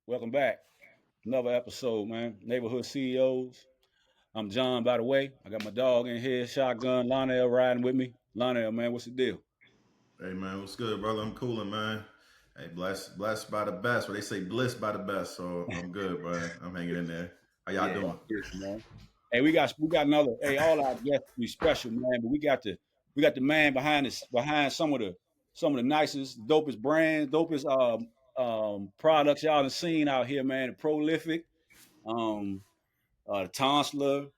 Welcome back. Another episode, man. Neighborhood CEOs. I'm John, by the way. I got my dog in here, Shotgun, Lionel riding with me. Lionel, man, what's the deal? Hey man, what's good, brother? I'm cooling, man. Hey, blessed by the best. What they say, blessed by the best. So I'm good, man. I'm hanging in there. How y'all Yeah, doing? man. Hey, we got another. Hey, all our guests be special, man. But we got the man behind some of the nicest, dopest brands, dopest products y'all done seen out here, man. Prolific. Um, the Tonsler.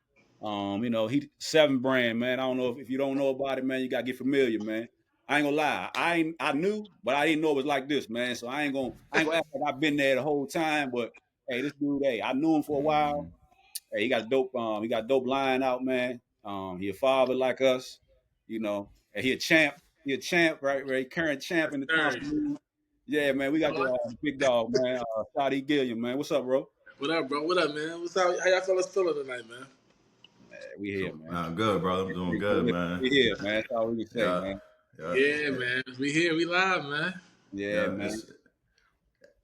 He seven brand, man. I don't know if you don't know about it, man, you gotta get familiar, man. I ain't gonna lie. I knew, but I didn't know it was like this, man. So I ain't gonna act like I've been there the whole time, but hey, this dude, hey, I knew him for a while. Mm, Hey, he got dope line out, man. He a father like us, and he a champ. He a champ, right? Right, current champ in the Sir. Thompson League. Yeah, man. We got the big dog, man. Shadee Gilliam, man. What's up, bro? What up, bro? What up, man? What's up? How y'all fellas feeling tonight, man? We here, man. good, brother. I'm doing good, man. We here, man. That's all we can say, Yeah, man. yeah, Yeah, man. We here. We live, man. Yeah, yeah. man.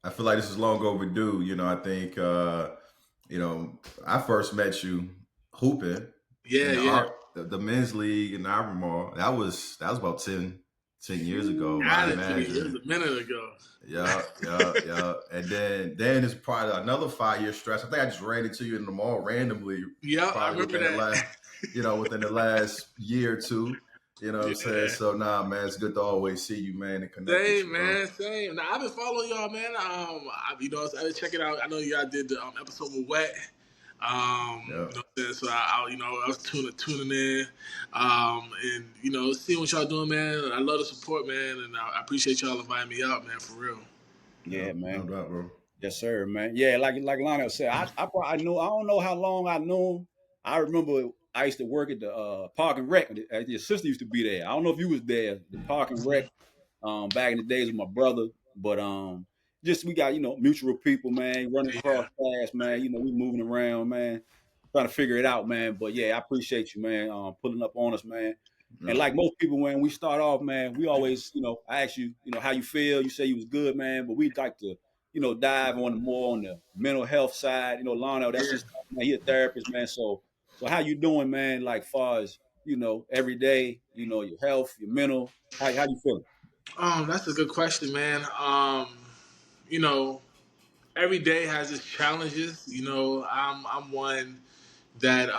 I feel like this is long overdue. I think I first met you hooping in Yeah, the yeah. art the men's league in Albemarle. That was about 10 years ago, I Attitude. It was imagine. a minute ago. Yeah. And then it's probably another 5 year stretch. I think I just ran into you in the mall randomly, Yeah, I probably remember within the that. last, within the last year or two. You know what I'm saying? Yeah. So nah, man, it's good to always see you, man, and connect with Same, you, bro. man. Same. Now I've been following y'all, man. I've been checking out. I know y'all did the episode with Wet. Yeah. So I was tuning in, and seeing what y'all doing, man. I love the support, man, and I appreciate y'all inviting me out, man, for real. Yeah. Yeah, No man. doubt, bro. Yes, sir, man. Yeah, like Lionel said, I knew. I don't know how long I knew him. I remember I used to work at the Park and Rec. Your sister used to be there. I don't know if you was there. The Park and Rec. Back in the days with my brother, but just we got mutual people, man, running across Yeah. paths, man. We moving around, man, trying to figure it out, man. But yeah, I appreciate you, man, pulling up on us, man. And Yeah. like most people, when we start off, man, we always, I ask you, how you feel. You say you was good, man, but we'd like to, dive on more on the mental health side. Lionel, that's Yeah. his, man, he a therapist, man. So how you doing, man? Like far as every day, your health, your mental, how you feeling? That's a good question, man. You know, every day has its challenges. I'm one that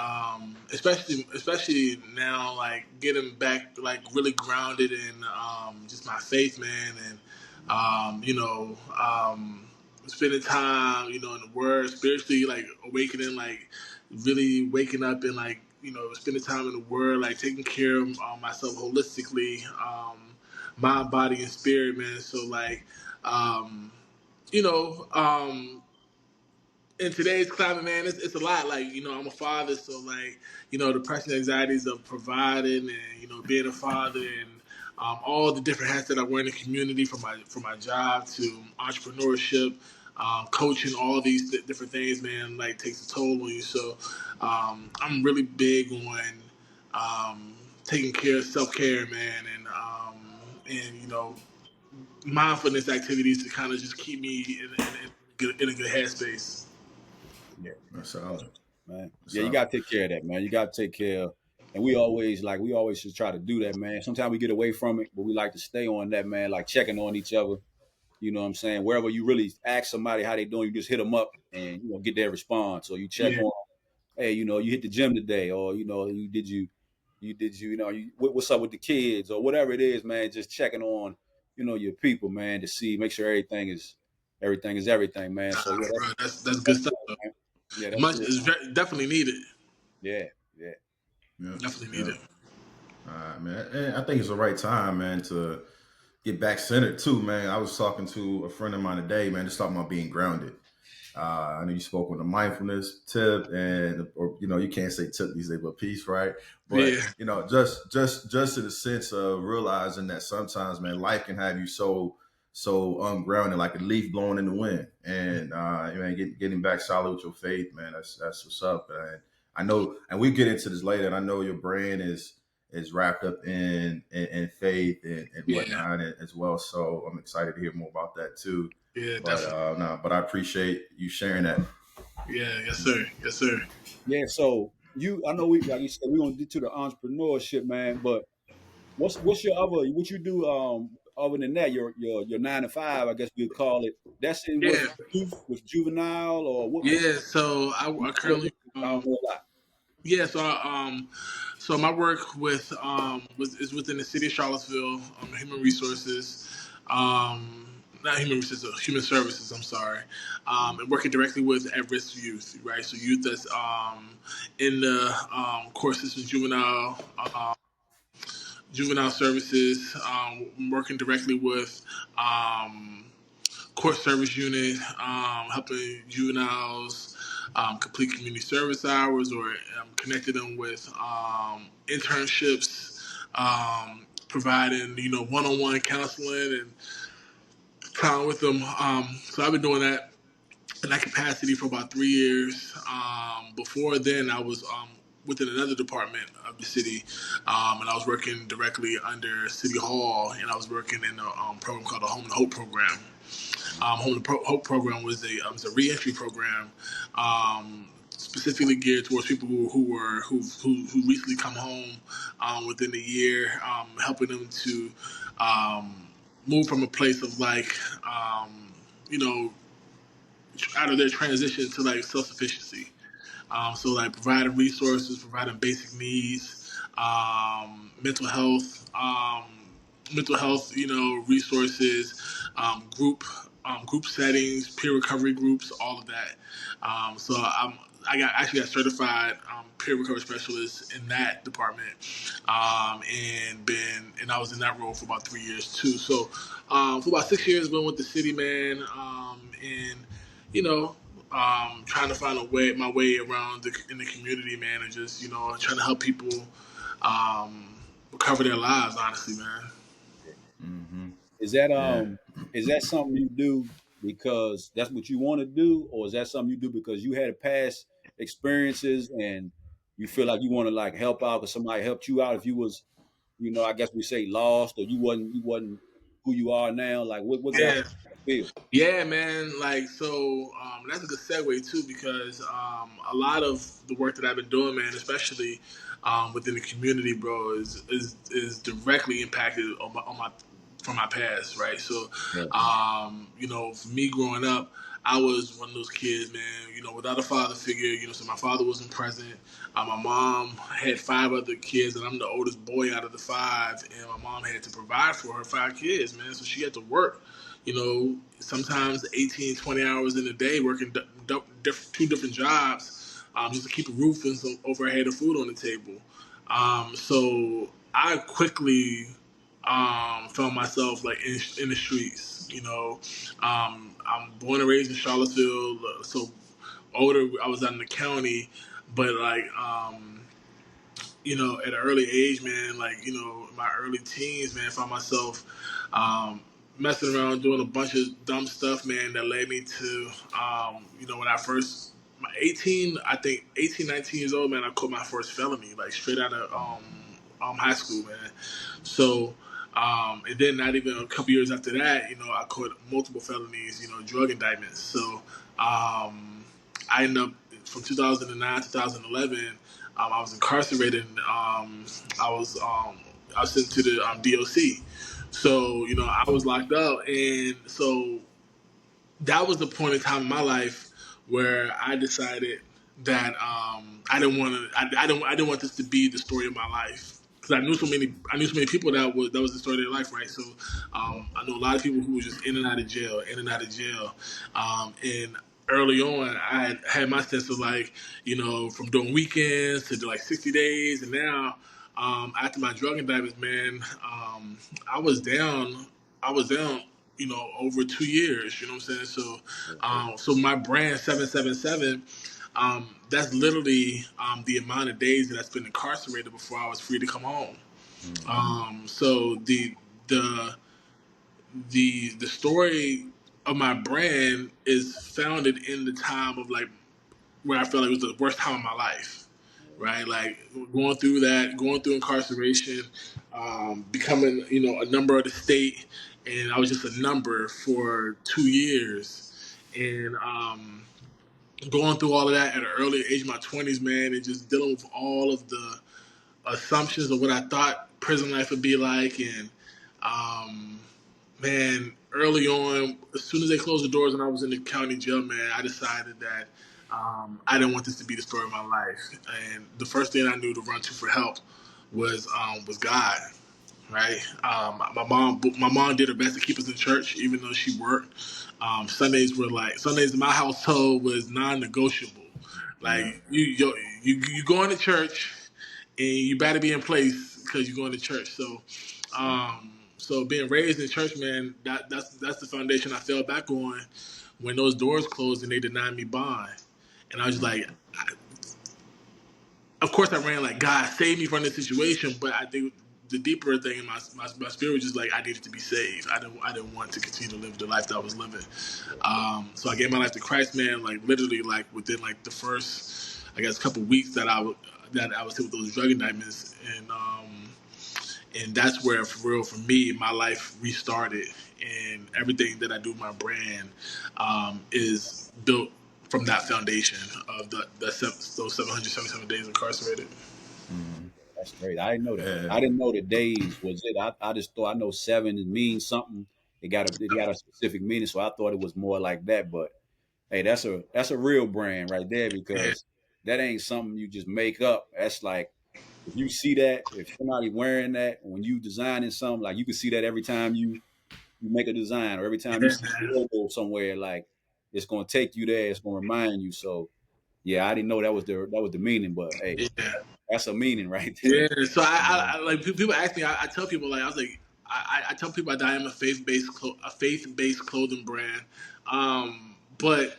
especially now, like getting back like really grounded in just my faith, man, and spending time, in the word, spiritually, like awakening, like really waking up and like spending time in the word, like taking care of myself holistically, mind, body, and spirit, man. So like um, you know um, in today's climate, man, it's a lot. Like, I'm a father, so like, depression, anxieties of providing and being a father and all the different hats that I wear in the community, from my job to entrepreneurship, coaching, all these different things, man, like takes a toll on you. So I'm really big on taking care of self care, man, and mindfulness activities to kind of just keep me in a good headspace. Yeah, That's solid. man. That's Yeah, you solid. gotta take care of that, man. You gotta take care of, and we always should try to do that, man. Sometimes we get away from it, but we like to stay on that, man. Like checking on each other. You know what I'm saying? Wherever you really ask somebody how they doing, you just hit them up and get their response. Or you check Yeah. on, hey, you hit the gym today, or what's up with the kids, or whatever it is, man. Just checking on, your people, man, to see, make sure everything is everything, man. So yeah, Bro, that's good that's stuff. good, man. Yeah, that's Much good. is definitely needed. Yeah, yeah. Yeah. Definitely Yeah. needed. All right, man. And I think it's the right time, man, to get back centered too, man. I was talking to a friend of mine today, man, just talking about being grounded. I know you spoke on the mindfulness tip, or you can't say tip these days, but peace, right? But Yeah, just in the sense of realizing that sometimes, man, life can have you so ungrounded, like a leaf blowing in the wind, and getting back solid with your faith, man. That's what's up, and I know, and we get into this later. And I know your brand is wrapped up in faith and yeah, whatnot as well. So I'm excited to hear more about that too. Yeah, But definitely. no, but I appreciate you sharing that. Yeah, yes sir, yes sir. Yeah. So I know we, like you said, we're gonna get to the entrepreneurship, man. But what's your other, what you do other than that? Your 9 to 5, I guess we'd call it. That's in Yeah, with youth, with juvenile, or what? yeah. So I currently I don't know a lot. yeah. So my work is within the city of Charlottesville, human resources, not human resources, human services. I'm sorry, and working directly with at-risk youth, right? So youth that's in the court system, juvenile services, working directly with court service unit, helping juveniles complete community service hours, or connecting them with internships, providing one-on-one counseling and time with them. So I've been doing that in that capacity for about 3 years. Before then, I was within another department of the city, and I was working directly under City Hall, and I was working in a program called the Home and Hope program. Home and Hope program was a reentry program, specifically geared towards people who recently come home within a year, helping them to move from a place of like you know out of their transition to like self sufficiency. So like providing resources, providing basic needs, mental health, resources, group settings, peer recovery groups, all of that. I actually got certified peer recovery specialist in that department, and I was in that role for about 3 years too. So for about 6 years, been with the city, man, and you know, trying to find my way around in the community, man, and just trying to help people um, recover their lives. Honestly, man. Hmm. Is that Yeah. something you do because that's what you want to do, or is that something you do because you had past experiences and you feel like you want to like help out because somebody helped you out if you was, I guess we say lost, or you wasn't who you are now? Like what got Yeah, you feel? yeah, man. Like so, that's a good segue too, because a lot of the work that I've been doing, man, especially within the community, bro, is directly impacted on my from my past, right? So, Yeah. for me growing up, I was one of those kids, man, without a father figure, so my father wasn't present. My mom had 5 other kids, and I'm the oldest boy out of the five, and my mom had to provide for her 5 kids, man. So she had to work, sometimes 18, 20 hours in a day, working two different jobs, just to keep a roof and some overhead of food on the table. So I quickly found myself like in the streets. I'm born and raised in Charlottesville, so older. I was out in the county, but like at an early age, man, like in my early teens, man, I found myself um, messing around doing a bunch of dumb stuff, man, that led me to when I first. My 18, I think 18, 19 years old, man, I caught my first felony, like straight out of high school, man. So, and then not even a couple years after that, I caught multiple felonies, drug indictments. So, I ended up from 2009 to 2011. I was incarcerated. And, I was sent to the DOC. So I was locked up, and so that was the point in time in my life where I decided that I didn't want to. I didn't want this to be the story of my life, because I knew so many people that was the story of their life, right? So I know a lot of people who were just in and out of jail, in and out of jail, and early on I had my sense of like from doing weekends to like 60 days, and now after my drug indictments, man, I was down. I was down over 2 years. You know what I'm saying? So, so my brand 777, that's literally the amount of days that I spent incarcerated before I was free to come home. Hmm. So the the story of my brand is founded in the time of like where I felt like it was the worst time of my life, right? Like going through incarceration, becoming a number of the state, and I was just a number for 2 years, and going through all of that at an early age, my 20s, man, and just dealing with all of the assumptions of what I thought prison life would be like, and um, man, early on, as soon as they closed the doors and I was in the county jail, man, I decided that I didn't want this to be the story of my life. And the first thing I knew to run to for help was God. Right. My mom did her best to keep us in church, even though she worked. Sundays in my household was non-negotiable. Yeah. Like you going to church, and you better be in place because you're going to church. So being raised in church, man, that's the foundation I fell back on when those doors closed and they denied me bond. And I was just Mm. like, of course I ran like, God save me from this situation, but I think the deeper thing in my spirit was just like I needed to be saved. I didn't want to continue to live the life that I was living. So I gave my life to Christ, man. Like literally, like within like the first, I guess, couple weeks that I was hit with those drug indictments, and that's where, for real, for me, my life restarted, and everything that I do, my brand, is built from that foundation of those 777 days incarcerated. Mm. That's great. I didn't know that. Yeah. I didn't know that days was it. I just thought I know seven means something. It got a specific meaning, so I thought it was more like that. But hey, that's a real brand right there Yeah, because that ain't something you just make up. That's like if you see that, if somebody wearing that when you designing something, like you can see that every time you make a design or every time you yeah, see a man. logo somewhere, like it's gonna take you there. It's gonna remind you. So yeah, I didn't know that was the meaning, but hey, Yeah. that's a meaning right there. Yeah, so Yeah. I like people ask me. I tell people like I was like I tell people that I am a faith based clothing brand, but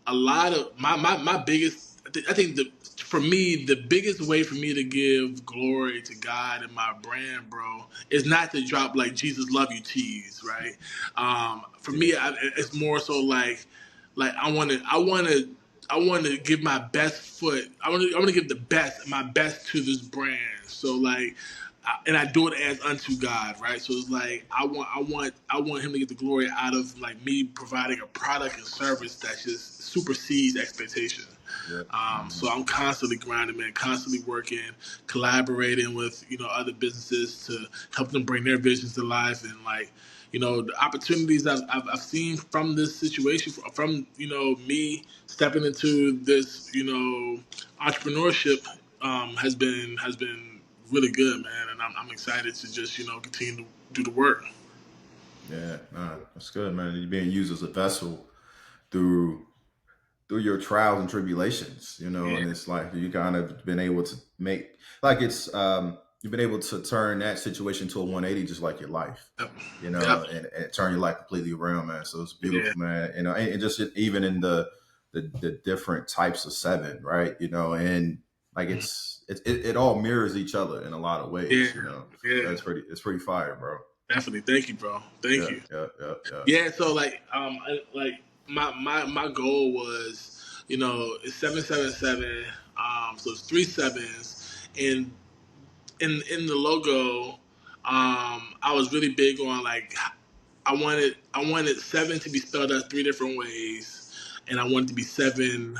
a lot of my biggest I think the for me the biggest way for me to give glory to God and my brand, bro, is not to drop like Jesus love you tees, right? For Yeah. me, it's more so like I want to give my best foot. I want to give my best to this brand. So like, and I do it as unto God, right? So it's like I want Him to get the glory out of like me providing a product and service that just supersedes expectation. Yeah. So I'm constantly grinding, man, constantly working, collaborating with other businesses to help them bring their visions to life, and like the opportunities I've seen from this situation, from me stepping into this entrepreneurship, has been really good, man, and I'm excited to just continue to do the work. Yeah. Nah, that's good, man. You're being used as a vessel through your trials and tribulations, Yeah, and it's like you kind of been able to make like it's you've been able to turn that situation to a 180 just like your life, yep, yep, and turn your life completely around, man. So it's yeah, beautiful, man. And just even in the different types of seven, right? And like it all mirrors each other in a lot of yeah, ways. yeah. It's pretty fire, bro. Definitely, thank you, bro. Thank Yeah, you. yeah, yeah, yeah. Yeah, so like like my goal was, it's 777, so it's three sevens, and in the logo, I was really big on like I wanted seven to be spelled out three different ways, and I wanted to be seven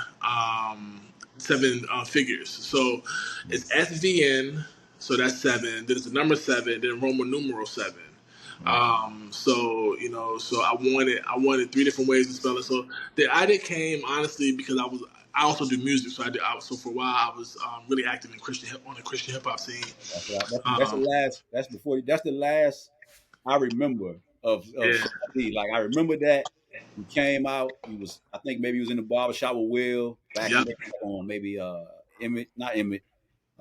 figures. So it's SVN, so that's seven. Then it's the number seven. Then Roman numeral seven. Mm. So I wanted three different ways to spell it. So the idea came honestly because I also do music. So for a while I was really active in on the Christian hip hop scene. That's what that's the Um, last. That's the last I remember of yeah, Shadee. Like I remember that he came out. He was I think maybe he was in the barbershop with Will back yep, maybe on maybe Emmett not Emmett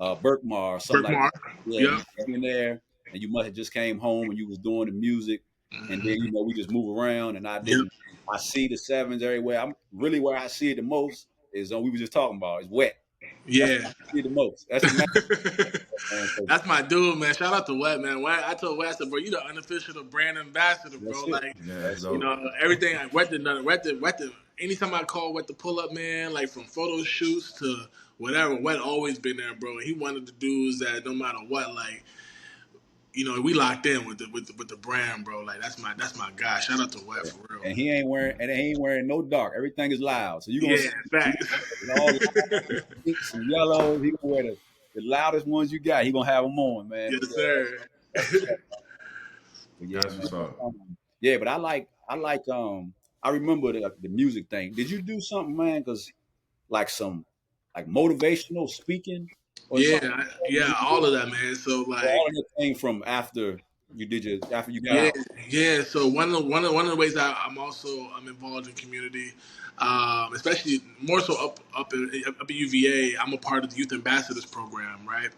Burkmar or something like birthmark. that. Yeah, Yep. you came in there and you must have just came home and you was doing the music and then Mhm. we just move around and Yep. I see the sevens everywhere. I'm really where I see it the most is on we were just talking about. It's wet. That's Yeah. where I see it the most. That's the man. So That's my dude, man. Shout out to Wet, man. I told Wet, I said, bro, you the unofficial brand ambassador, bro. that's it. Like, Yeah, that's That's it. dope. everything. I Wet the. Anytime I call Wet the pull up, man, like from photo shoots to whatever, Wet always been there, bro. And he one of the dudes that no matter what, like, we locked in with the brand, bro. Like that's my guy. Shout out to Wet for real. And he ain't wearing no dark. Everything is loud. So you're gonna Yeah, see facts. all loud, some pinks, some yellows. He gonna wear the loudest ones you got. He gonna have them on, man. Yes, But sir. that's what's up. But yeah, That's man. what's up. Yeah, but I remember the music thing. Did you do something, man? Because like some like motivational speaking or Yeah, something? Did yeah, you do all of that, man. So or all like, of it came from after you got yeah, out? yeah. So one of the ways I'm involved in community, especially more so up at UVA. I'm a part of the Youth Ambassadors program, right?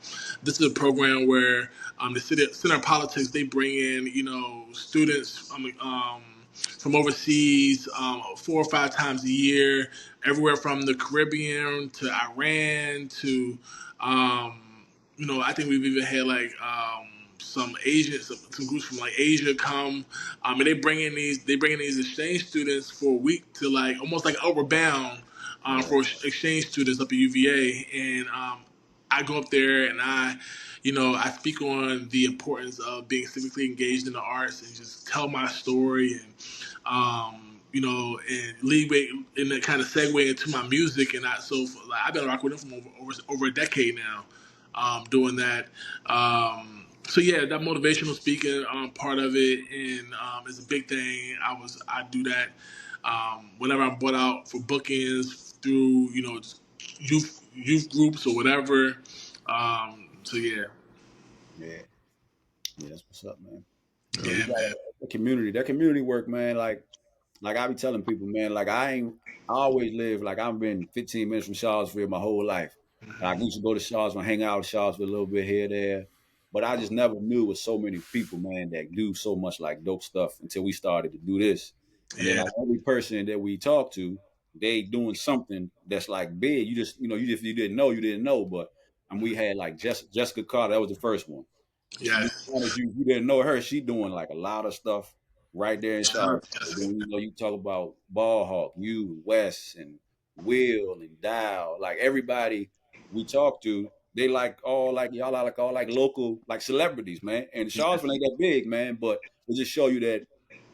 This is a program where the Center of Politics, they bring in students from overseas 4 or 5 times a year, everywhere from the Caribbean to Iran to I think we've even had like some Asian, some groups from like Asia come, and they bring in these exchange students for a week to like almost like Outward Bound Yeah, for exchange students up at UVA, and I go up there and I speak on the importance of being civically engaged in the arts and just tell my story and and leeway and then kind of segue into my music and like, I've been rocking with them for over a decade now, doing that. So yeah, that motivational speaking part of it and is a big thing. I do that whenever I'm brought out for bookings through just youth groups or whatever. So yeah, yeah, yeah. That's what's up, man. Yeah, we yeah, got man. that community work, man. Like I be telling people, man, like I always live like I've been 15 minutes from Charlottesville my whole life. And I used to go to Charlottesville, hang out in Charlottesville a little bit here, there. But I just never knew with so many people, man, that do so much like dope stuff until we started to do this. And then Yeah, like every person that we talk to, they doing something that's like big. You didn't know, you didn't know. But and we had like Jessica Carter, that was the first one. To be yes. honest, you didn't know her. She doing like a lot of stuff right there in Shout out Charlotte. to Then Jessica. you talk about Ball Hawk, you, Wes, and Will and Dow. Like everybody we talk to, they like all like y'all are like all like local like celebrities, man. And Charlottesville ain't that big, man. But it just show you that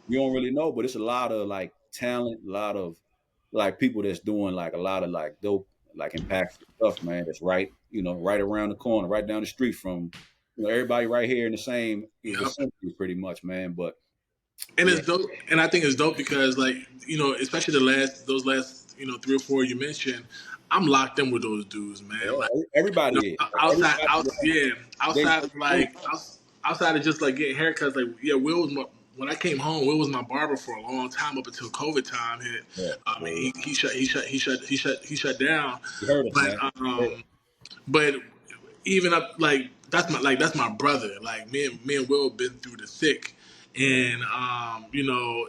you don't really know. But it's a lot of like talent, a lot of like people that's doing like a lot of like dope, like impactful stuff, man. That's right around the corner, right down the street from everybody right here in the same Yep. vicinity, pretty much, man. But And yeah, it's dope, and I think it's dope because, like, especially those last 3 or 4 you mentioned, I'm locked in with those dudes, man. Like, everybody is. Like, outside, everybody, yeah, they, outside of like, outside of just like getting haircuts, like, yeah, when I came home, Will was my barber for a long time up until COVID time hit. yeah, And yeah. he shut down, You heard us, but man. Yeah, but even up like that's my brother. Like me and Will been through the thick, yeah, and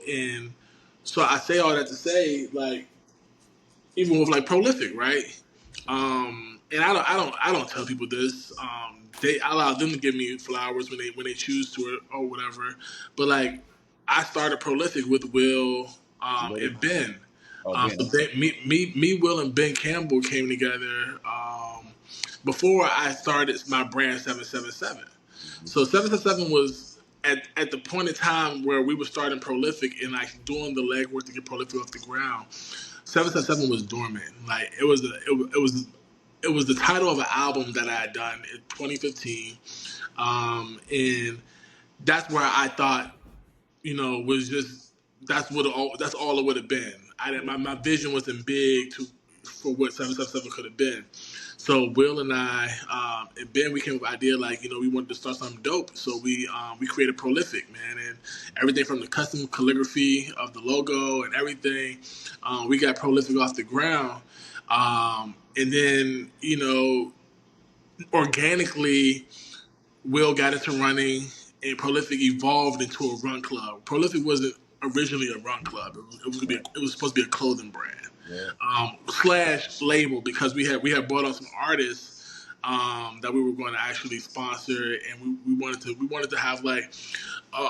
and so I say all that to say like even with like prolific, right? And I don't tell people this. I allow them to give me flowers when they choose to or whatever. But like I started prolific with Will Little, and Ben. oh, Ben, So okay. Will, and Ben Campbell came together before I started my brand 777. Mhm. So 777 was at the point in time where we were starting prolific and like doing the legwork to get prolific off the ground. 777 was dormant. Like it was the title of an album that I had done in 2015, and that's where I thought was just that's all it would have been. Yeah, My vision wasn't big for what 777 could have been. So Will and I and Ben, we came up with the idea like we wanted to start something dope. So we created Prolific, man, and everything from the custom calligraphy of the logo and everything. We got Prolific off the ground, and then organically Will got into running, and Prolific evolved into a run club. Prolific wasn't originally a run club. right. It was supposed to be a clothing brand Yeah, slash label because we had brought on some artists that we were going to actually sponsor, and we wanted to have like a,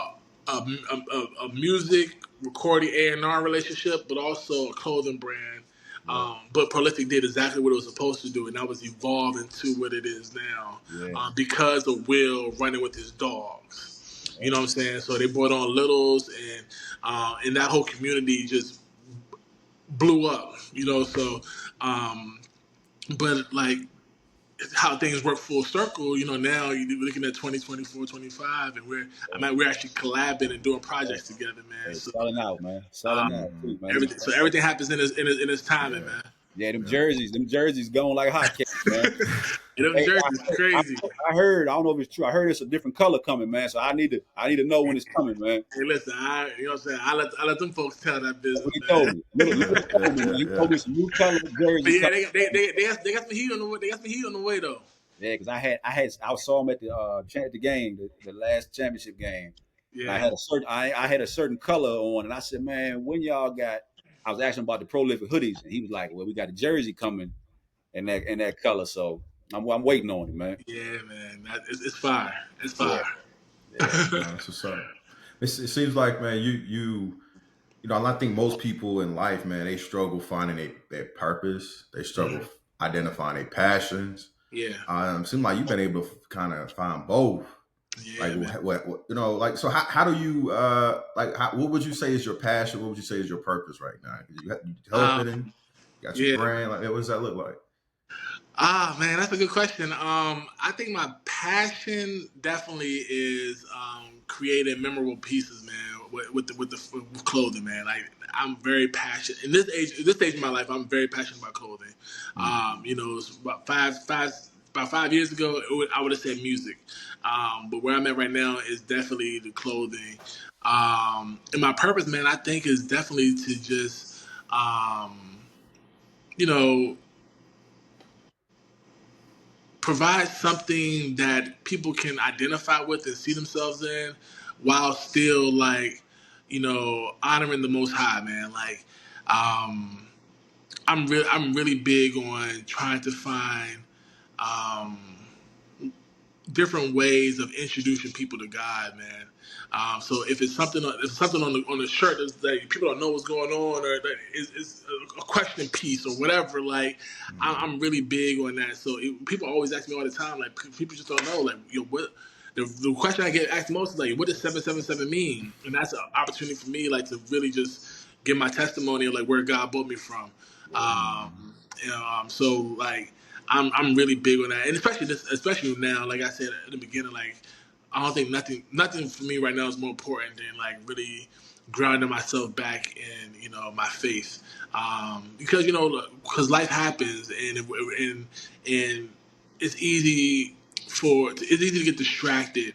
a music recording A&R relationship, but also a clothing brand Yeah. But Prolific did exactly what it was supposed to do, and that was evolve into what it is now, Yeah. because of Will running with his dogs. You Yeah. know what I'm saying? So they brought on Littles, and that whole community just blew up. You know, so but like how things work full circle, you know, now you're looking at 2024, 25, and we're actually collabing and doing Hey, projects together, man. hey, So selling out, man. Selling um, out too, man. everything happens in his timing, Yeah. man. Yeah, Yeah. them jerseys going like hotcakes, man. And them Hey, jerseys crazy. I heard. I don't know if it's true. I heard it's a different color coming, man. So I need to know when it's coming, man. Hey, listen, you know what I'm saying? I let them folks tell that That's business, what he man. told me. Little Yeah. Yeah. told me, man. Yeah. He Yeah. told me some new color But jersey yeah, coming. they got some heat on the way. They got some heat on the way though. Yeah, because I saw him at the game, the last championship game, and Yeah, I had a certain color on, and I said, man, when y'all got? I was asking about the prolific hoodies, and he was like, well, we got a jersey coming in that color, so I'm waiting on it, man. yeah, man. It's fire. It's Yeah, fire. yeah, No, that's what's up. It seems like, man, you know, I think most people in life, man, they struggle finding their purpose. They struggle Mhm. identifying their passions. Yeah, Seems like you've been able to kind of find both. Like, yeah, man. you know, like, so how do you, what would you say is your passion? What would you say is your purpose right now? You helping, Um, you got your yeah. brand. Like, what does that look like? Man, that's a good question. I think my passion definitely is creating memorable pieces, man, with clothing, man. Like I'm very passionate in this stage of my life. I'm very passionate about clothing. Mm, You know, it's about 5 years ago, I would have said music, but where I'm at right now is definitely the clothing. And my purpose, man, I think is definitely to just, you know provide something that people can identify with and see themselves in while still like honoring the most high, man. Like um I'm really big on trying to find um different ways of introducing people to God, man. So if it's something on the shirt that people don't know what's going on, or that is a question piece or whatever, like mm, I'm really big on that. So people always ask me all the time, like people just don't know, like what. The question I get asked most is like, what does 777 mean? And that's an opportunity for me, like to really just give my testimony of like where God brought me from. yeah, mm, So like I'm really big on that, and especially now, like I said in the beginning, like I don't think nothing for me right now is more important than like really grounding myself back in my faith, because because life happens, and it's easy to get distracted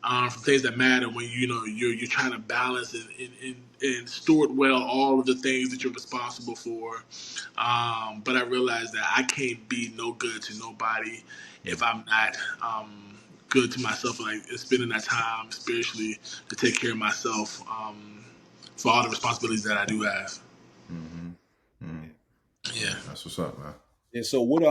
from things that matter when you're trying to balance and steward well all of the things that you're responsible for. But I realized that I can't be no good to nobody if mm, I'm not good to myself, like spending that time spiritually to take care of myself, for all the responsibilities that I do have. mm, mm. Yeah, Yeah. that's what's up, man. yeah. So what?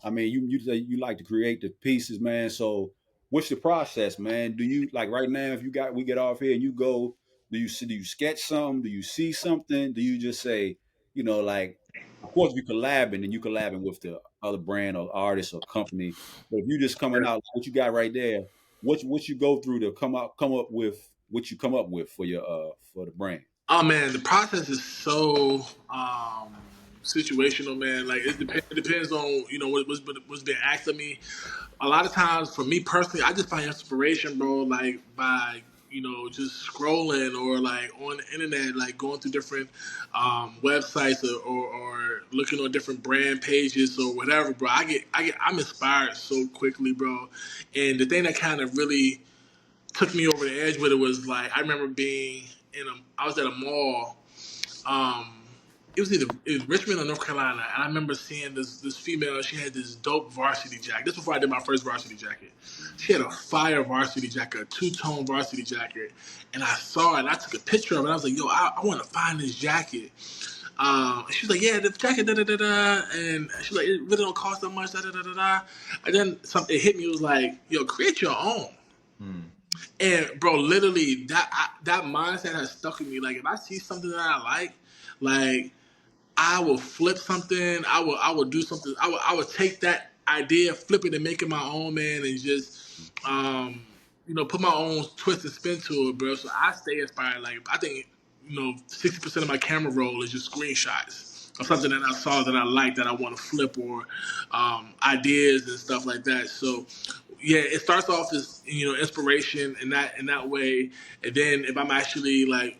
I mean, you say you like to create the pieces, man. So what's the process, man? Do you like right now? If we get off here and you go, do you sketch something? Do you see something? Do you just say, like, of course you collabing and you collabing with the other brand or artist or company, but if you just coming out, what you got right there, what you go through to come up with what you come up with for your for the brand? Oh man, the process is so situational, man. Like it depends on what's being asked of me. A lot of times, for me personally, I just find inspiration, bro. Like by just scrolling or like on the internet, like going through different websites or looking on different brand pages or whatever, bro. I'm inspired so quickly, bro. And the thing that kind of really took me over the edge with it was like I remember being I was at a mall. Um, it was Richmond or North Carolina, and I remember seeing this female. She had this dope varsity jacket. This before I did my first varsity jacket. She had a fire varsity jacket, a two-tone varsity jacket, and I saw it. And I took a picture of it. I was like, "Yo, I want to find this jacket." She was like, "Yeah, the jacket, da da da da," and she's like, "It really don't cost that much, da da da da da." And then something hit me. It was like, "Yo, create your own." Mm, And bro, literally that mindset has stuck with me. Like if I see something that I like I will flip something. I will do something. I would take that idea, flip it, and make it my own, man, and just put my own twist and spin to it, bro. So I stay inspired. Like I think 60% of my camera roll is just screenshots of something that I saw that I like that I want to flip, or ideas and stuff like that. So yeah, it starts off as inspiration in that way, and then if I'm actually like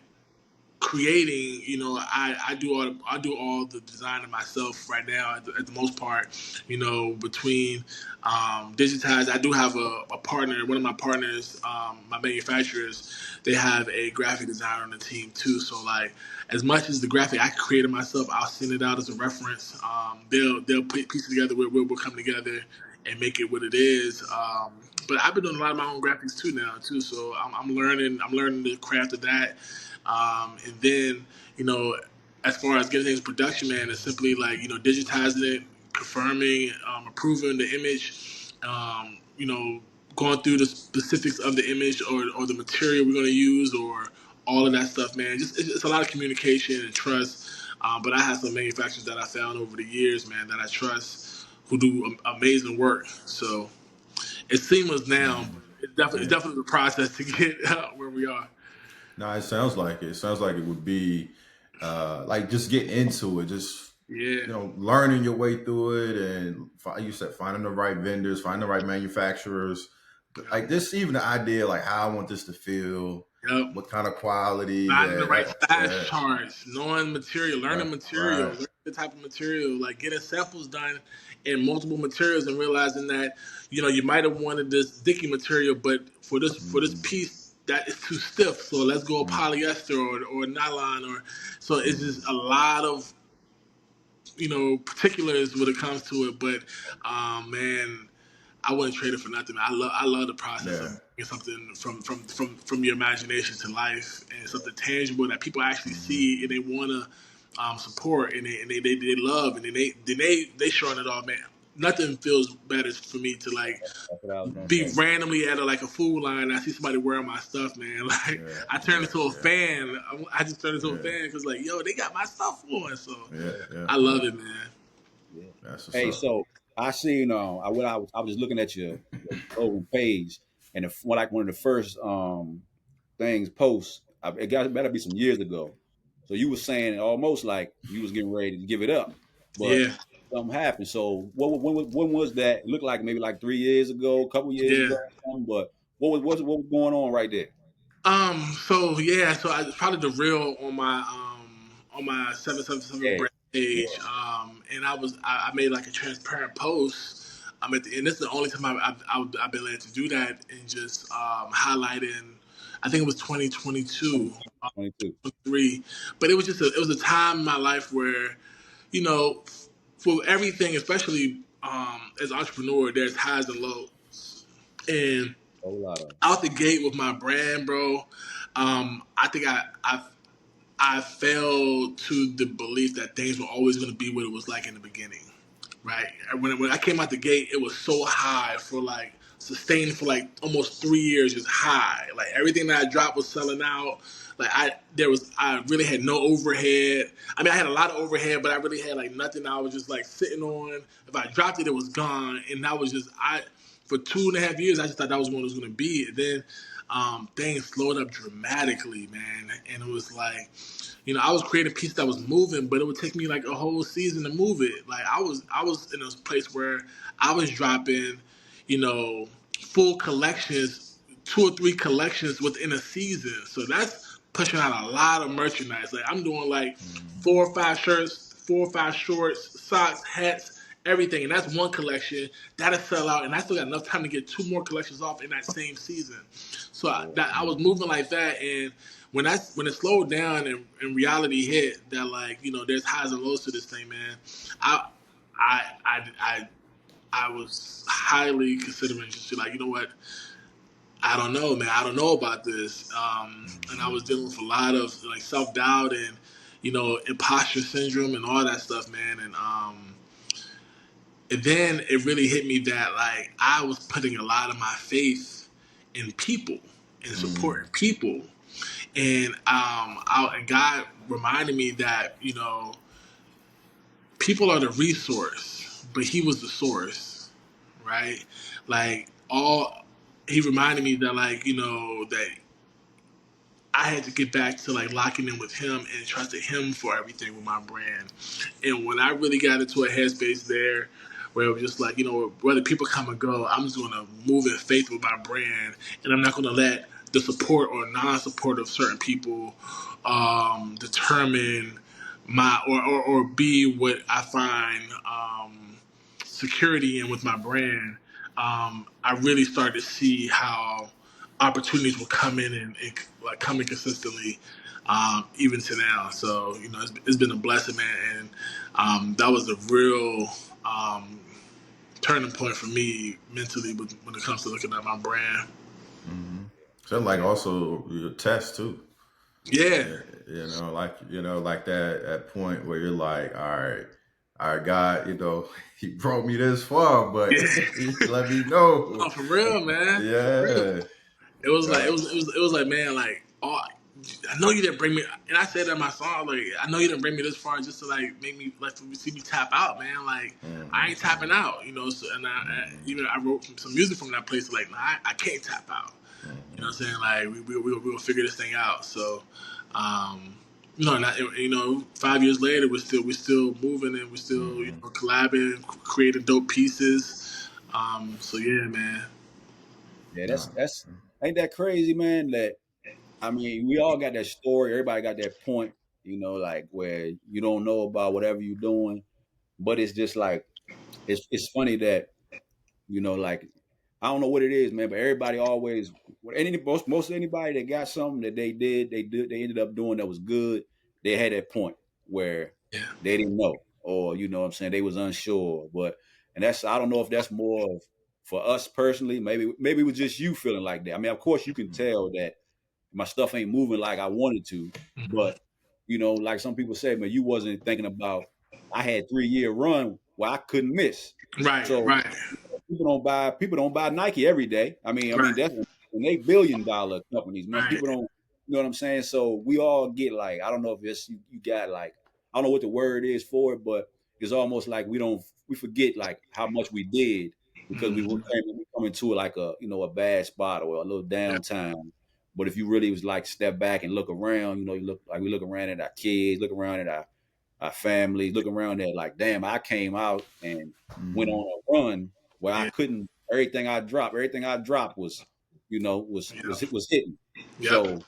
creating, I do all the designing myself right now at the most part. Between digitize, I do have a partner. One of my partners, my manufacturers, they have a graphic designer on the team too. So like, as much as the graphic I created myself, I'll send it out as a reference. They'll put piece together where we'll come together and make it what it is. But I've been doing a lot of my own graphics too now too. So I'm learning. I'm learning the craft of that. And then, as far as getting things production, man, it's simply like, digitizing it, confirming, approving the image, going through the specifics of the image or the material we're going to use or all of that stuff, man. It's a lot of communication and trust. But I have some manufacturers that I found over the years, man, that I trust who do amazing work. So it's seamless now, but it's Yeah. definitely the process to get where we are. No, it sounds like it. It sounds like it would be like just get into it, just Yeah. learning your way through it, and you said finding the right vendors, finding the right manufacturers. Like this, even the idea, like how I want this to feel, Yep. what kind of quality. Finding the Yeah, right size yeah, charts, knowing material, learning material, right. learning the type of material, like getting samples done in multiple materials and realizing that, you might have wanted this sticky material, but for this Mm, piece that is too stiff. So let's go mm, polyester or nylon or so it's just mm, a lot of particulars when it comes to it. But man, I wouldn't trade it for nothing. I love the process of yeah. making something from your imagination to life and something tangible that people actually Mm, see and they want to support and they love and they showing it off, man. Nothing feels better for me to like That's what I was gonna be say. randomly at like a food line. And I see somebody wearing my stuff, man. Like yeah, I turn yeah, into a yeah, fan. I just turn into a yeah, fan because like, yo, they got my stuff on. So yeah, yeah, I yeah. love it, man. Yeah. That's what's Hey, up. so I seen I was just looking at your own page, and one of the first things posts, it better be some years ago. So you were saying almost like you was getting ready to give it up, but Yeah, something happened. So when was that? It looked like maybe like 3 years ago, a couple years yeah. ago, or something, but what was going on right there? So yeah, so I probably the real on my 777 Yeah, brand yeah. page. And I made like a transparent post. At the end. This is the only time I've been able to do that and just highlighting. I think it was 2022, 22. 23, but it was a time in my life where you know for everything, especially as an entrepreneur, there's highs and lows. And A whole lot of out the gate with my brand, bro. I think I fell to the belief that things were always going to be what it was like in the beginning, right? When I came out the gate, it was so high for like sustained for like almost 3 years, just high. Like everything that I dropped was selling out. Like I really had no overhead. I mean, I had a lot of overhead, but I really had like nothing. I was just like sitting on. If I dropped it, it was gone, and that was just for 2.5 years, I just thought that was what it was going to be. And then things slowed up dramatically, man. And it was like, I was creating pieces that was moving, but it would take me like a whole season to move it. Like I was in a place where I was dropping, you know, full collections, 2 or 3 collections within a season. So that's pushing out a lot of merchandise. Like I'm doing like Mm, 4 or 5 shirts, 4 or 5 shorts, socks, hats, everything, and that's one collection that'll sell out. And I still got enough time to get 2 more collections off in that same season. So yeah. I was mm, moving like that, and when it slowed down and reality hit, that like there's highs and lows to this thing, man. I I I I, I was highly considering just be like, you know what, I don't know, man. I don't know about this, and I mm, was dealing with a lot of like self doubt and imposter syndrome and all that stuff, man. And then it really hit me that like I was putting a lot of my faith in people and mm, supporting people, and and God reminded me that people are the resource, but he was the source, right? Like all he reminded me that like that I had to get back to like locking in with him and trusting him for everything with my brand. And when I really got into a headspace there, where it was just like, whether people come and go, I'm just going to move in faith with my brand, and I'm not going to let the support or non-support of certain people determine my or be what I find security in with my brand. I really started to see how opportunities will come in and like come in consistently, even to now. So it's been a blessing, man, and that was a real turning point for me mentally when it comes to looking at my brand. Mm-hmm. So like also your test too. Yeah, Yeah, like that point where you're like, all right, God, He brought me this far, but yeah. He let me know. No, for real, man. For real. Yeah, It was like uh, it was like, man, like, oh, I know you didn't bring me, and I said that in my song, like, I know you didn't bring me this far just to like make me like see me tap out, man. Like, I ain't tapping mm-hmm, out, So, and even I wrote some music from that place, like, nah, I can't tap out. You know what I'm saying? Like, we'll figure this thing out. So, and 5 years later, we're still moving and we're still mm-hmm, collabing, creating dope pieces. So yeah, man. Yeah, nah, that's ain't that crazy, man. That I mean, we all got that story. Everybody got that point, like where you don't know about whatever you're doing, but it's just like it's funny that like I don't know what it is, man, but everybody always most anybody that got something that they ended up doing that was good, they had that point where Yeah. they didn't know, or what I'm saying, they was unsure. But and that's I don't know if that's more of for us personally, maybe it was just you feeling like that. I mean, of course you can tell that my stuff ain't moving like I wanted to, but Hmm. like some people say, man, you wasn't thinking about I had 3-year run where I couldn't miss. Right, So right, people don't buy Nike every day. I mean right, that's when they $1 billion companies, man. right. People don't, you know what I'm saying. So we all get like, I don't know if it's you got like, I don't know what the word is for it, but it's almost like we forget like how much we did because Hmm. we come into like a bad spot or a little Yeah. downtime. But if you really was like step back and look around, we look around at our kids, look around at our families, look around at like, damn, I came out and went mm-hmm, on a run where I Yeah. couldn't. Everything I dropped was hitting. Yep. So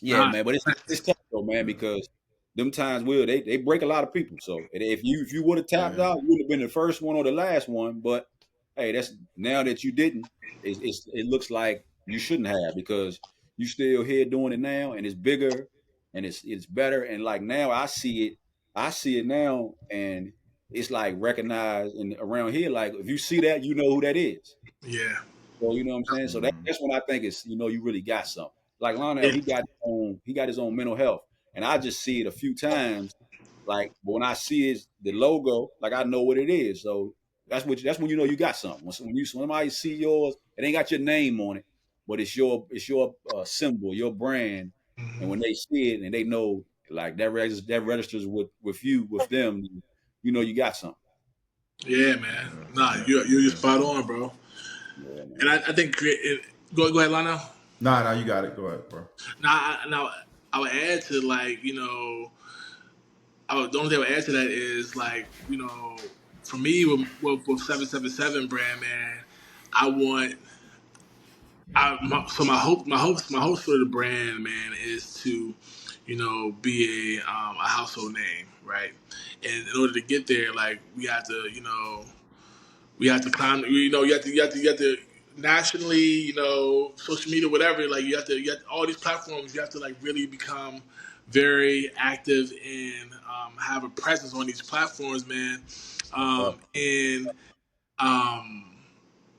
yeah, Nah. man, but it's tough though, man, because them times they break a lot of people. So if you would have tapped yeah, out, you would have been the first one or the last one. But hey, that's now that you didn't, it looks like you shouldn't have because you still here doing it now, and it's bigger and it's better. And like now, I see it now, and it's like recognized and around here. Like if you see that, you know who that is. Yeah. So you know what I'm saying? So mm-hmm, that's when I think it's you really got something. Like Lionel, Yeah. he got his own mental health. And I just see it a few times. Like but when I see the logo, like I know what it is. So that's when you know you got something. When somebody see yours, it ain't got your name on it, but it's your symbol, your brand. And when Hmm. they see it and they know like that registers with them, you got something. Yeah, man. yeah, Nah, yeah, you're yeah. spot on, bro. Yeah, And man. I think go ahead, Lana. Nah, you got it. Go ahead, bro. Now I would add to like the only thing I would add to that is like for me with 777 brand, man, I want so my hopes for the brand, man, is to, be a household name, right? And in order to get there, like we have to climb. You have to nationally, social media, whatever. Like you have all these platforms. You have to like really become very active and have a presence on these platforms, man. And um,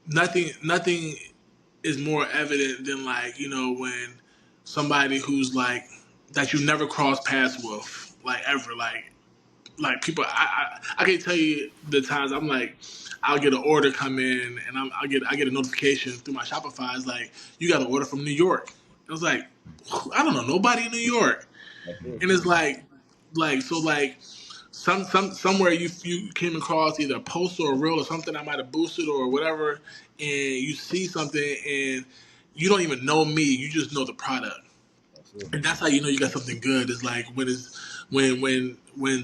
nothing is more evident than like when somebody who's like that you never cross paths with like ever like people I can tell you the times I'm like I'll get an order come in and I get a notification through my Shopify. It's like you got an order from New York. It was like I don't know nobody in New York, That's it. and it's like so like somewhere you came across either a post or a reel or something that might have boosted or whatever, and you see something and you don't even know me, you just know the product, That's it. and that's how you know you got something good. It's like when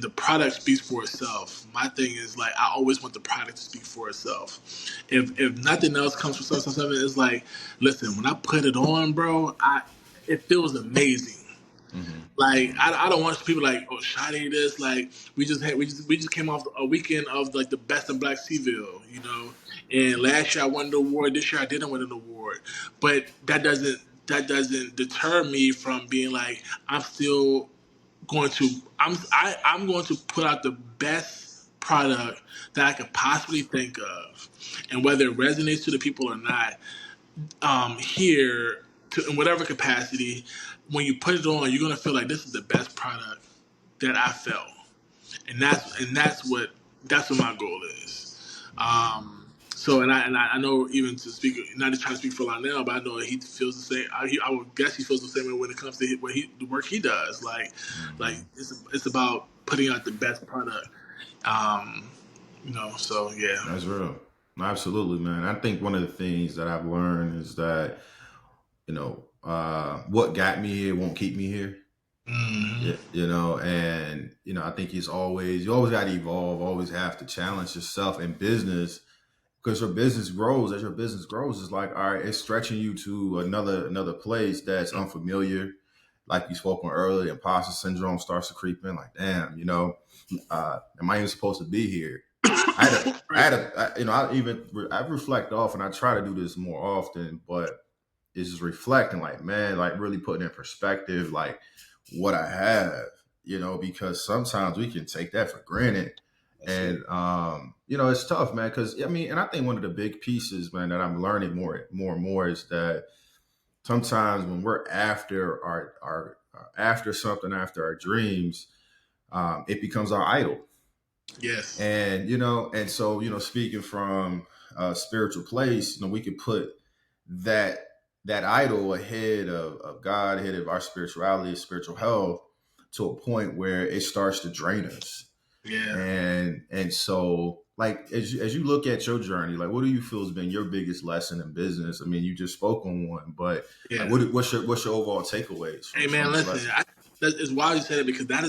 the product speaks for itself. My thing is like I always want the product to speak for itself. If nothing else comes from something, it's like, listen, when I put it on, bro, it feels amazing. Mm-hmm. Like Mm-hmm. I don't want people like, oh, Shadee this, like we just came off a weekend of like the best in Black Seville, you know. And last year I won the award. This year I didn't win an award, but that doesn't deter me from being like I'm still going to I'm going to put out the best product that I could possibly think of, and whether it resonates to the people or not, here in whatever capacity, when you put it on, you're gonna feel like this is the best product that I felt, and that's what my goal is. So and I know, even to speak, not to try to speak for Lionel, but I know he feels the same. I would guess he feels the same way when it comes to the work he does. Like Mm-hmm. it's about putting out the best product. Um, so yeah. That's real. Absolutely, man. I think one of the things that I've learned is that, what got me here won't keep me here. Hmm. And I think you always got to evolve, always have to challenge yourself in business, because your business grows. As your business grows, it's like, all right, it's stretching you to another place that's unfamiliar. Like you spoke on earlier, imposter syndrome starts to creep in. Like, damn, am I even supposed to be here? I Right. had a, I reflect off, and I try to do this more often, but it's just reflecting, like, man, like really putting in perspective, like what I have, because sometimes we can take that for granted. That's it. And, it's tough, man. Cause and I think one of the big pieces, man, that I'm learning more and more is that sometimes when we're after our after something, after our dreams, it becomes our idol. Yes. And so, speaking from a spiritual place, we could put that that idol ahead of God, ahead of our spirituality, spiritual health, to a point where it starts to drain us. Yeah. And so, like, as you look at your journey, like, what do you feel has been your biggest lesson in business? I mean, you just spoke on one, but like, Yeah. what's your overall takeaways Hey from man, this listen. lesson? It's wild you said it because that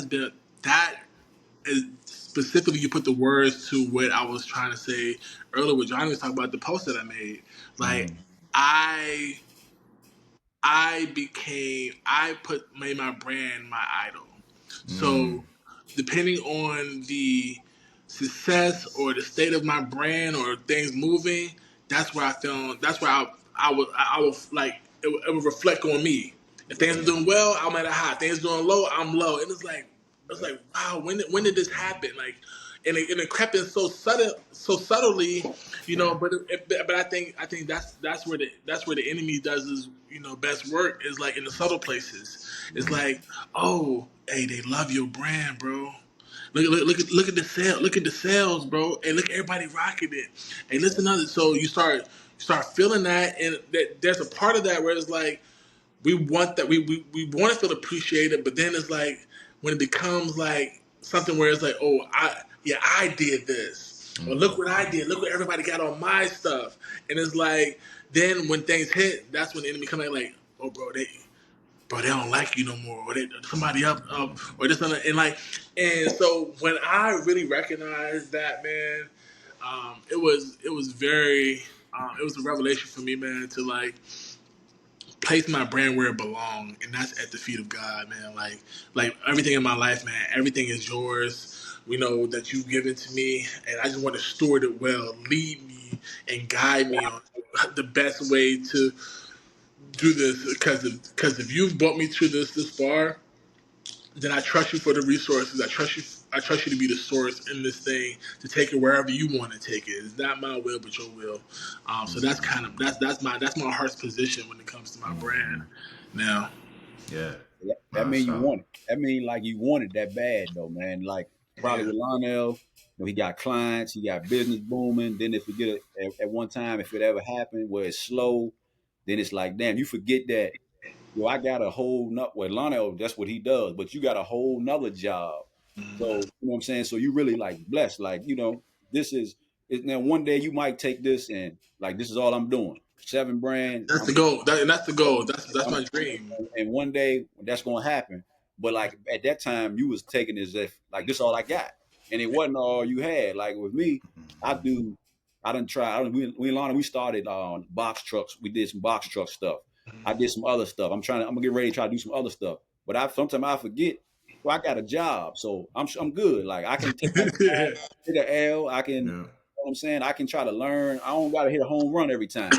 is specifically, you put the words to what I was trying to say earlier. With Johnny was talking about the post that I made. Like Mm-hmm. I made my brand my idol. Mm-hmm. So depending on the success or the state of my brand or things moving, that's where I feel. That's where I would like it would reflect on me. If things are Yeah. doing well, I'm at a high. If things are doing low, I'm low. And it's like wow, when did this happen? Like, and it crept in so subtly, but I think that's where the enemy does his best work, is like in the subtle places. It's Mm-hmm. like, oh, hey, they love your brand, bro. Look at the sale. Look at the sales, bro. And look at everybody rocking it. And listen to it. So you start feeling that, and there's a part of that where it's like we want that we want to feel appreciated, but then it's like when it becomes like something where it's like, oh, I did this, or Mm-hmm. look what I did, look what everybody got on my stuff, and it's like then when things hit, that's when the enemy come in like, oh, bro, they don't like you no more, or somebody up, or this and like, and so when I really recognized that, man, it was very, it was a revelation for me, man, to like place my brand where it belongs, and that's at the feet of God, man. Like everything in my life, man, everything is yours. We know that you've given to me, and I just want to steward it well. Lead me and guide me on the best way to do this, because if you've brought me to this far, then I trust you for the resources. I trust you to be the source in this thing, to take it wherever you want to take it. It's not my will, but your will. So that's Mm-hmm. kind of that's my heart's position when it comes to my brand. Mm-hmm. Now, Yeah. That No, mean you solid. want it. That mean like you want it that bad though, man. Like probably yeah, with Lionel, he got clients, he got business booming. Then if we get at one time, if it ever happened where it's slow, then it's like, damn, you forget that. Yo, I got a whole nut. Well, Lionel, that's what he does. But you got a whole nother job. So you know what I'm saying. So you really like blessed. Like this is now one day you might take this and like this is all I'm doing. 7 brand. That's the goal. That's the goal. That's I'm, my dream. and one day that's gonna happen. But like at that time, you was taking as if like this all I got, and it wasn't all you had. Like with me, I do. I didn't try. We in Lana, we started on box trucks. We did some box truck stuff. I did some other stuff. I'm gonna get ready to try to do some other stuff. But sometimes I forget. Well, I got a job, so I'm good. Like I can Yeah. take a L. I can. You know Yeah. what I'm saying? I can try to learn. I don't gotta hit a home run every time.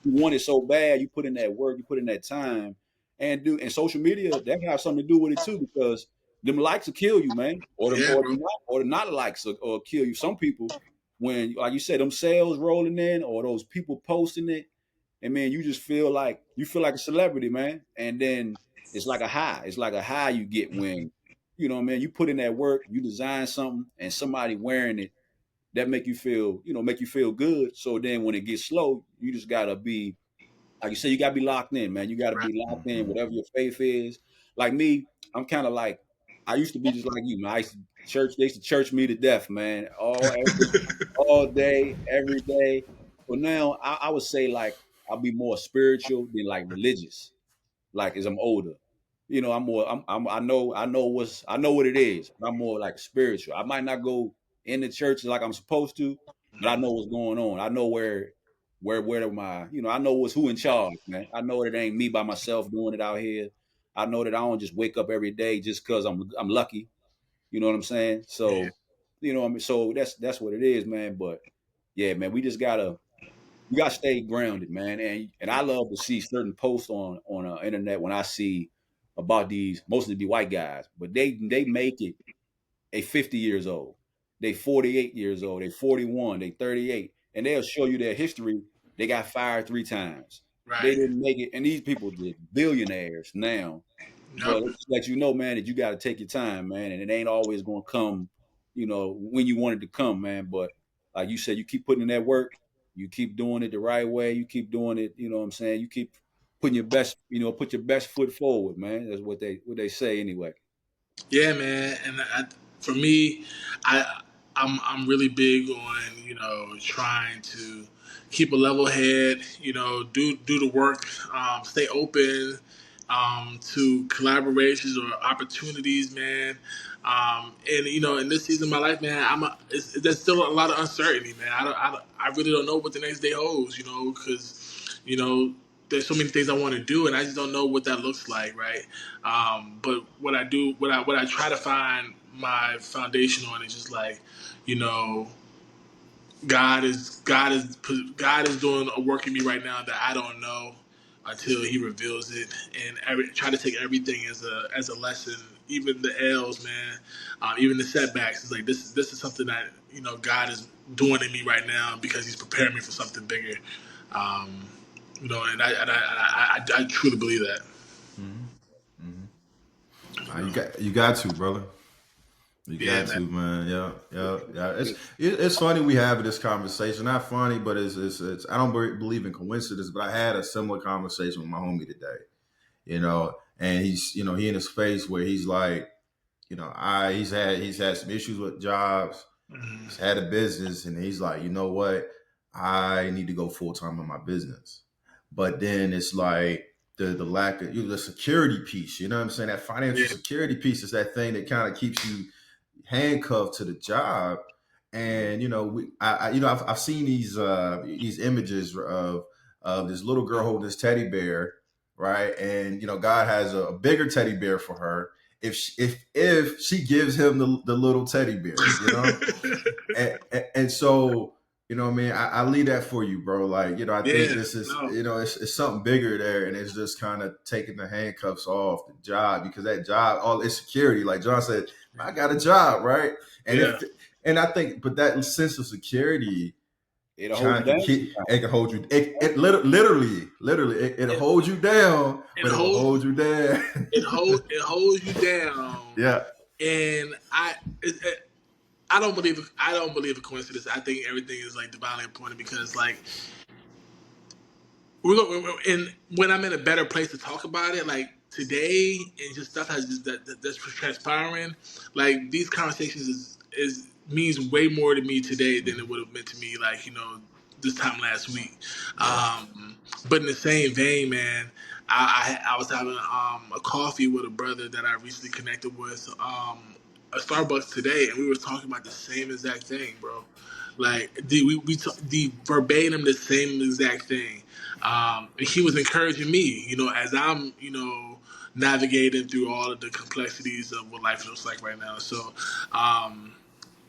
You want it so bad, you put in that work, you put in that time, and social media that have something to do with it too because them likes will kill you, man, Yeah, bro. or the not likes or kill you. Some people, when like you said, them sales rolling in or those people posting it, and man, you feel like a celebrity, man, and then it's like a high. It's like a high you get when man, you put in that work, you design something, and somebody wearing it that make you feel good. So then when it gets slow, you just gotta be like you say, you gotta be locked in, man. You gotta Right. be locked in, whatever your faith is. Like me, I'm kind of like I used to be just like you, man. They used to church me to death, man. All day, every day. But now I would say like I'll be more spiritual than like religious like as I'm older. I'm more I know what it is. But I'm more like spiritual. I might not go in the church like I'm supposed to, but I know what's going on. I know where my I know what's who in charge, man. I know that it ain't me by myself doing it out here. I know that I don't just wake up every day just because I'm lucky. You know what I'm saying? Yeah. So, I mean, so that's what it is, man. But yeah, man, we gotta stay grounded, man. And I love to see certain posts on internet when I see about these mostly be white guys, but they make it. They 50 years old, they 48 years old, they 41, they 38, and they'll show you their history. They got fired 3 times. They Right. didn't make it, and these people did billionaires now. But Yep. it just lets you know, man, that you got to take your time, man, and it ain't always gonna come, when you want it to come, man. But like you said, you keep putting in that work, you keep doing it the right way, you keep doing it. You know what I'm saying? You keep putting your best, put your best foot forward, man. That's what they say anyway. Yeah, man. And for me, I I'm really big on trying to keep a level head. Do the work. Stay open to collaborations or opportunities, man. And in this season of my life, man, there's still a lot of uncertainty, man. I really don't know what the next day holds, because there's so many things I want to do, and I just don't know what that looks like, right? But what I do, what I try to find my foundation on is just like, you know, God is doing a work in me right now that I don't know until He reveals it, and try to take everything as a lesson, even the L's, man, even the setbacks. It's like this is something that God is doing in me right now because He's preparing me for something bigger. Um, I truly believe that. You got to, brother. You Yeah, got man. to, man. Yeah, yeah, yeah. It's funny we have this conversation. Not funny, but it's I don't believe in coincidence, but I had a similar conversation with my homie today. And he's he in a space where he's like, he's had some issues with jobs. He's Mhm. had a business, and he's like, you know what? I need to go full time in my business. But then it's like the lack of the security piece. You know what I'm saying? That financial Yeah, security piece is that thing that kind of keeps you handcuffed to the job. And I've seen these images of this little girl holding this teddy bear, right? And God has a bigger teddy bear for her if she gives him the little teddy bear, and so what I mean, I leave that for you, bro. Like, I think yeah, this is, no, it's something bigger there, and it's just kind of taking the handcuffs off the job because that job, all its security, like John said, I got a job, right? And yeah. and I think, but that sense of security It'll hold you trying to down keep, sometimes. it can hold you, literally, it'll It, hold you down, it but it will holds hold you down. it holds you down, Yeah. and I don't believe a coincidence. I think everything is like divinely appointed because like and when I'm in a better place to talk about it, like today and just stuff has just that's transpiring. Like these conversations is means way more to me today than it would have meant to me like this time last week. Yeah. But in the same vein, man, I was having a coffee with a brother that I recently connected with a Starbucks today, and we were talking about the same exact thing, bro. Like the verbatim the same exact thing. He was encouraging me, as I'm, navigating through all of the complexities of what life looks like right now. So, I'm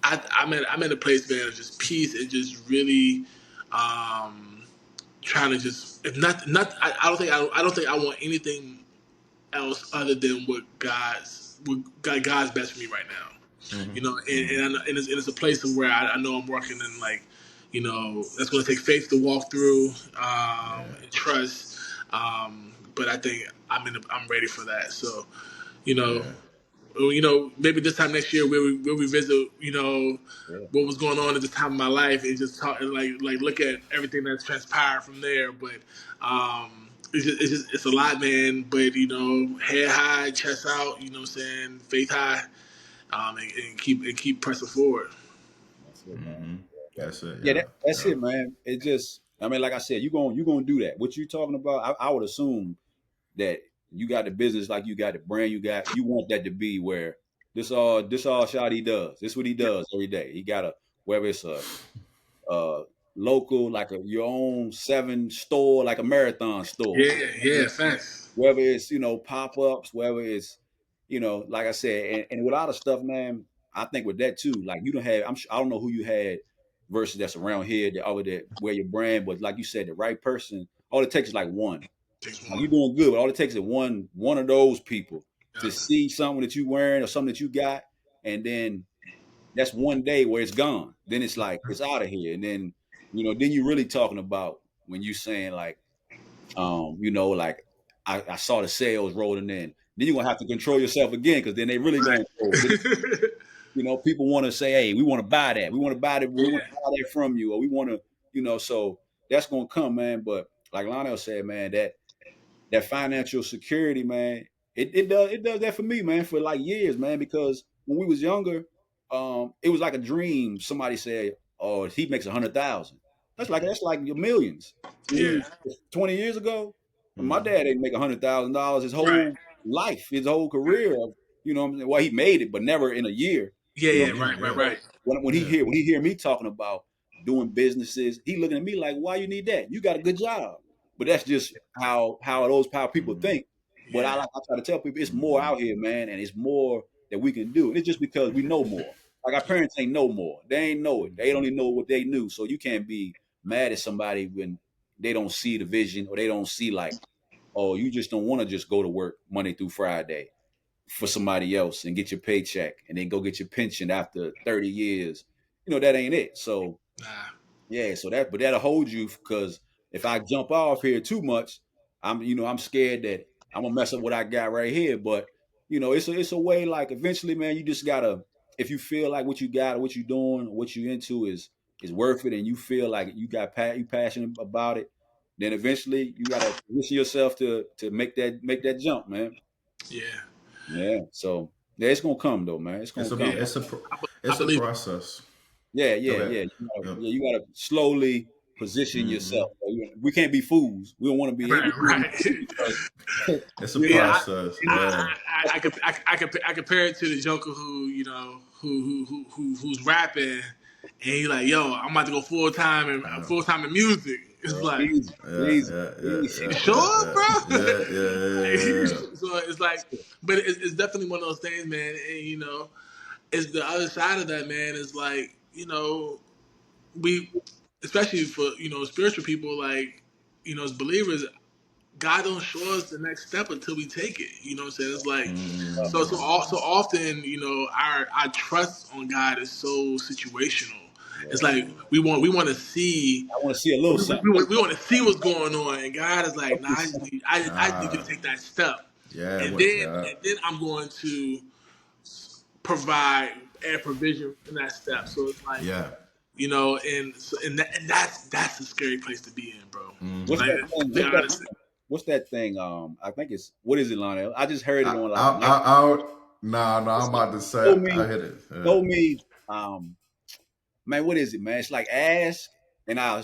in a place, man, of just peace and just really, trying to just, if not, I don't think I want anything else other than God's best for me right now. Mm-hmm. And it's a place of where I know I'm working in like, that's going to take faith to walk through, Yeah. and trust. But I think I'm ready for that. So, you know, Yeah. maybe this time next year we'll revisit, Yeah. what was going on at this time of my life and just talk and like look at everything that's transpired from there. But it's a lot, man. But head high, chest out. You know what I'm saying? Faith high, and keep pressing forward. That's it, man. Mm-hmm. Yeah, That's it. yeah, Yeah. that's Yeah. it, man. It just, I mean, like I said, you gonna do that. What you talking about? I would assume that you got the business, like you got the brand, you want that to be where this all Shadee does. This what he does every day. He got a, whether it's a local, like your own 7 store, like a marathon store. Yeah, yeah, thanks. Whether it's pop-ups, whether it's like I said, and with a lot of stuff, man. I think with that too, like you don't have, I don't know who you had versus that's around here that other that wear your brand, but like you said, the right person, all it takes is like one. Takes Like one. you're doing good, but all it takes is one of those people to Yeah, see something that you wearing or something that you got, and then that's one day where it's gone. Then it's like it's out of here, and then then you're really talking about when you saying like like I saw the sales rolling in. Then you're gonna have to control yourself again because then they really right. gonna go. Then, people want to say, "Hey, we want to buy that. We want to buy that. We want Yeah, to buy that from you, or we want to." So that's gonna come, man. But like Lionel said, man, that financial security, man, it does that for me, man, for like years, man. Because when we was younger, it was like a dream. Somebody said, "Oh, he makes 100,000." That's like your millions. When we yeah, was 20 years ago, my Mm-hmm. dad didn't make $100,000 his right. whole life, his whole career. What I'm saying? Well, he made it, but never in a year. Yeah, You know yeah, what I'm Mm-hmm. right, saying? right, Yeah. So right. Yeah. when he hear me talking about doing businesses, he looking at me like, "Why you need that? You got a good job." But that's just how people Mm-hmm. think. But Yeah, I try to tell people it's more Mm-hmm. out here, man, and it's more that we can do. And it's just because we know more. Like our parents ain't know more. They ain't know it. They don't even know what they knew. So you can't be mad at somebody when they don't see the vision or they don't see like, oh, you just don't want to just go to work Monday through Friday for somebody else and get your paycheck and then go get your pension after 30 years. That ain't it. So nah, yeah, so but that'll hold you because if I jump off here too much, I'm scared that I'm gonna mess up what I got right here. But it's a way like eventually, man, you just gotta if you feel like what you got or what you doing or what you into is worth it and you feel like you passionate about it, then eventually you gotta position yourself to make that jump, man. yeah, Yeah. So yeah, it's gonna come though, man. It's gonna It's a come. yeah. it's a I it's a believe it. process. Yeah, Go yeah, ahead. yeah. Yep. You gotta slowly position Mm-hmm. yourself. We can't be fools. We don't want to be. We Right, don't right. be because It's a you Yeah, know. process. Yeah. I compare it to the Joker who who's rapping, and he like, yo, I'm about to go Yeah. full time in music. It's like, Easy, Yeah. easy, Yeah. Yeah. easy. you Yeah. Yeah. sure, Yeah. bro? Yeah. Yeah. Yeah. Yeah. So it's like, but it's definitely one of those things, man. And it's the other side of that, man. Is like, we, especially for spiritual people, like as believers, God don't show us the next step until we take it. You know what I'm saying? It's like Mm-hmm. so often, our trust on God is so situational. It's Yeah. like we want to see I want to see a little something. we want to see what's going on, and God is like, nah, I just need you to Ah. take that step, Yeah. and What? then Yeah. and then I'm going to provide air provision in that step. So it's like, Yeah. and that's a scary place to be in, bro. What's Mm-hmm. Like, that thing? to be What's that? honest. what's that thing? I think it's what is it, Lionel? I just heard it I, on like I, a night. nah, I'm about to say Told I me, hit it. Yeah. told me, man, what is it, man? It's like ask and I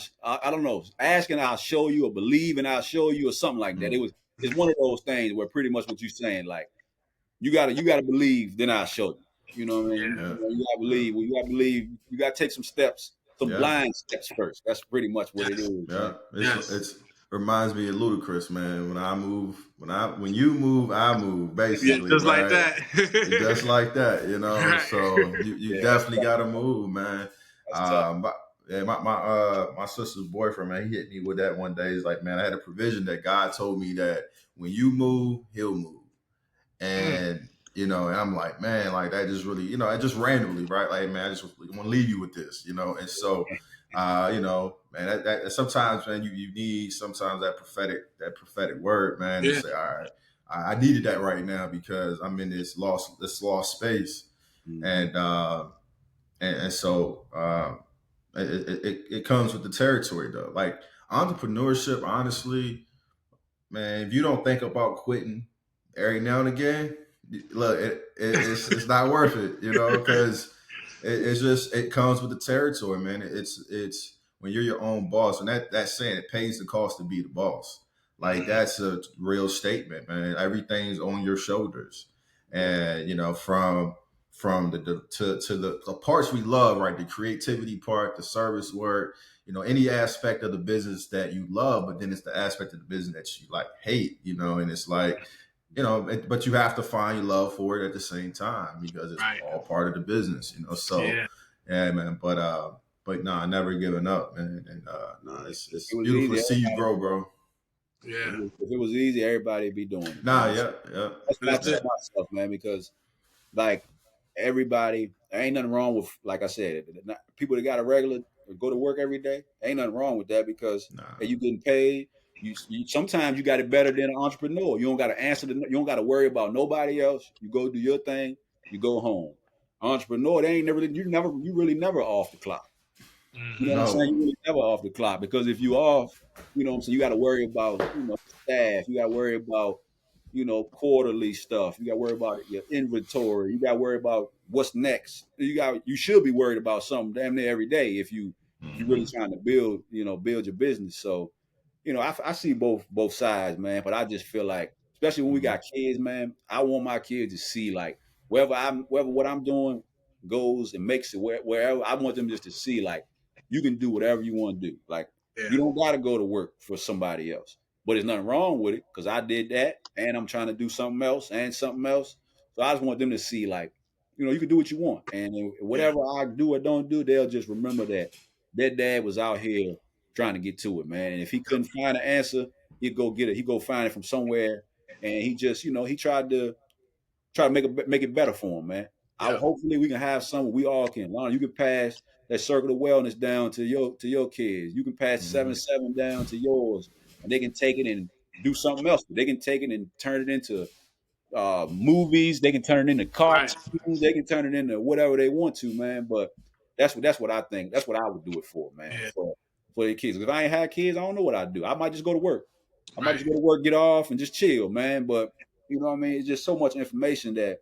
don't know, ask and I'll show you, or believe and I'll show you, or something like that. Mm. It's one of those things where pretty much what you're saying, like you gotta believe, then I'll show you. You know what I mean? Yeah. You gotta Yeah. believe. Well, you gotta believe. You gotta take some steps, some Yeah. blind steps first. That's pretty much what it Yes. is, Yeah. man. Yes. It's reminds me of Ludacris, man. When you move, I move, Yeah, basically, just like right? that. Just like that, Right. So you Yeah, definitely got to move, man. that's tough. But yeah, my sister's boyfriend, man, he hit me with that one day. He's like, man, I had a provision that God told me that when you move, He'll move. Mm, And and I'm like, man, like that just really, I just randomly, right? Like, man, I just want to leave you with this, and so man, that sometimes, man, you need sometimes that prophetic word, man, to yeah. say, all right, I needed that right now because I'm in this lost space. Mm-hmm. And so it comes with the territory, though. Like entrepreneurship, honestly, man, if you don't think about quitting every now and again, look, it's not worth it, because it's just it comes with the territory, man. It's when you're your own boss, and that's saying it pays the cost to be the boss. Like Mm, that's a real statement, man. Everything's on your shoulders, Yeah. and from the parts we love, right? The creativity part, the service work, any aspect of the business that you love, but then it's the aspect of the business that you like hate, and it's like, but you have to find your love for it at the same time because it's right. all part of the business, so Yeah. yeah, man. But no, never giving up, man. And no, Yeah. If it's it was beautiful easy, to see you everybody, grow, bro. Yeah. if it was easy, everybody would be doing it, Nah, man. So yeah, yeah, that's what I That's yeah. tell it. myself, man, because like everybody, there ain't nothing wrong with, like I said, people that got a regular go to work every day. Ain't nothing wrong with that because Nah. hey, you getting paid. You sometimes you got it better than an entrepreneur. You don't got to answer you don't got to worry about nobody else. You go do your thing. You go home. Entrepreneur, they ain't never you really never off the clock. You know what I'm Hmm. saying? No. You really never off the clock because if you off, you know what I'm saying, you got to worry about, staff. You got to worry about, quarterly stuff. You got to worry about your inventory. You got to worry about what's next. You should be worried about something damn near every day if you really Mhm. trying to build your business. So, I see both sides, man. But I just feel like, especially when we Mhm. got kids, man, I want my kids to see like wherever what I'm doing goes and makes it wherever I want them just to see like you can do whatever you want to do. Like you Yeah. don't got to go to work for somebody else. But there's nothing wrong with it because I did that and I'm trying to do something else and something else. So I just want them to see like, you can do what you want. And Yeah. whatever I do or don't do, they'll just remember that their dad was out here trying to get to it, man. And if he Yep. couldn't find an answer, he'd go get it. He'd go find it from somewhere. And he just, he try to make it better for him, man. Yep. Hopefully we can have some we all can. Lon, you can pass that circle of wellness down to your kids. You can pass Mhm. 7-7 down to yours, and they can take it and do something else. They can take it and turn it into movies. They can turn it into Right. cartoons. They can turn it into whatever they want to, man. But that's what I think. That's what I would do it for, man. Yeah. For the kids. If I ain't had kids, I don't know what I'd do. I might just go to work. I might Right. just go to work, get off, and just chill, man. But you know what I mean? It's just so much information that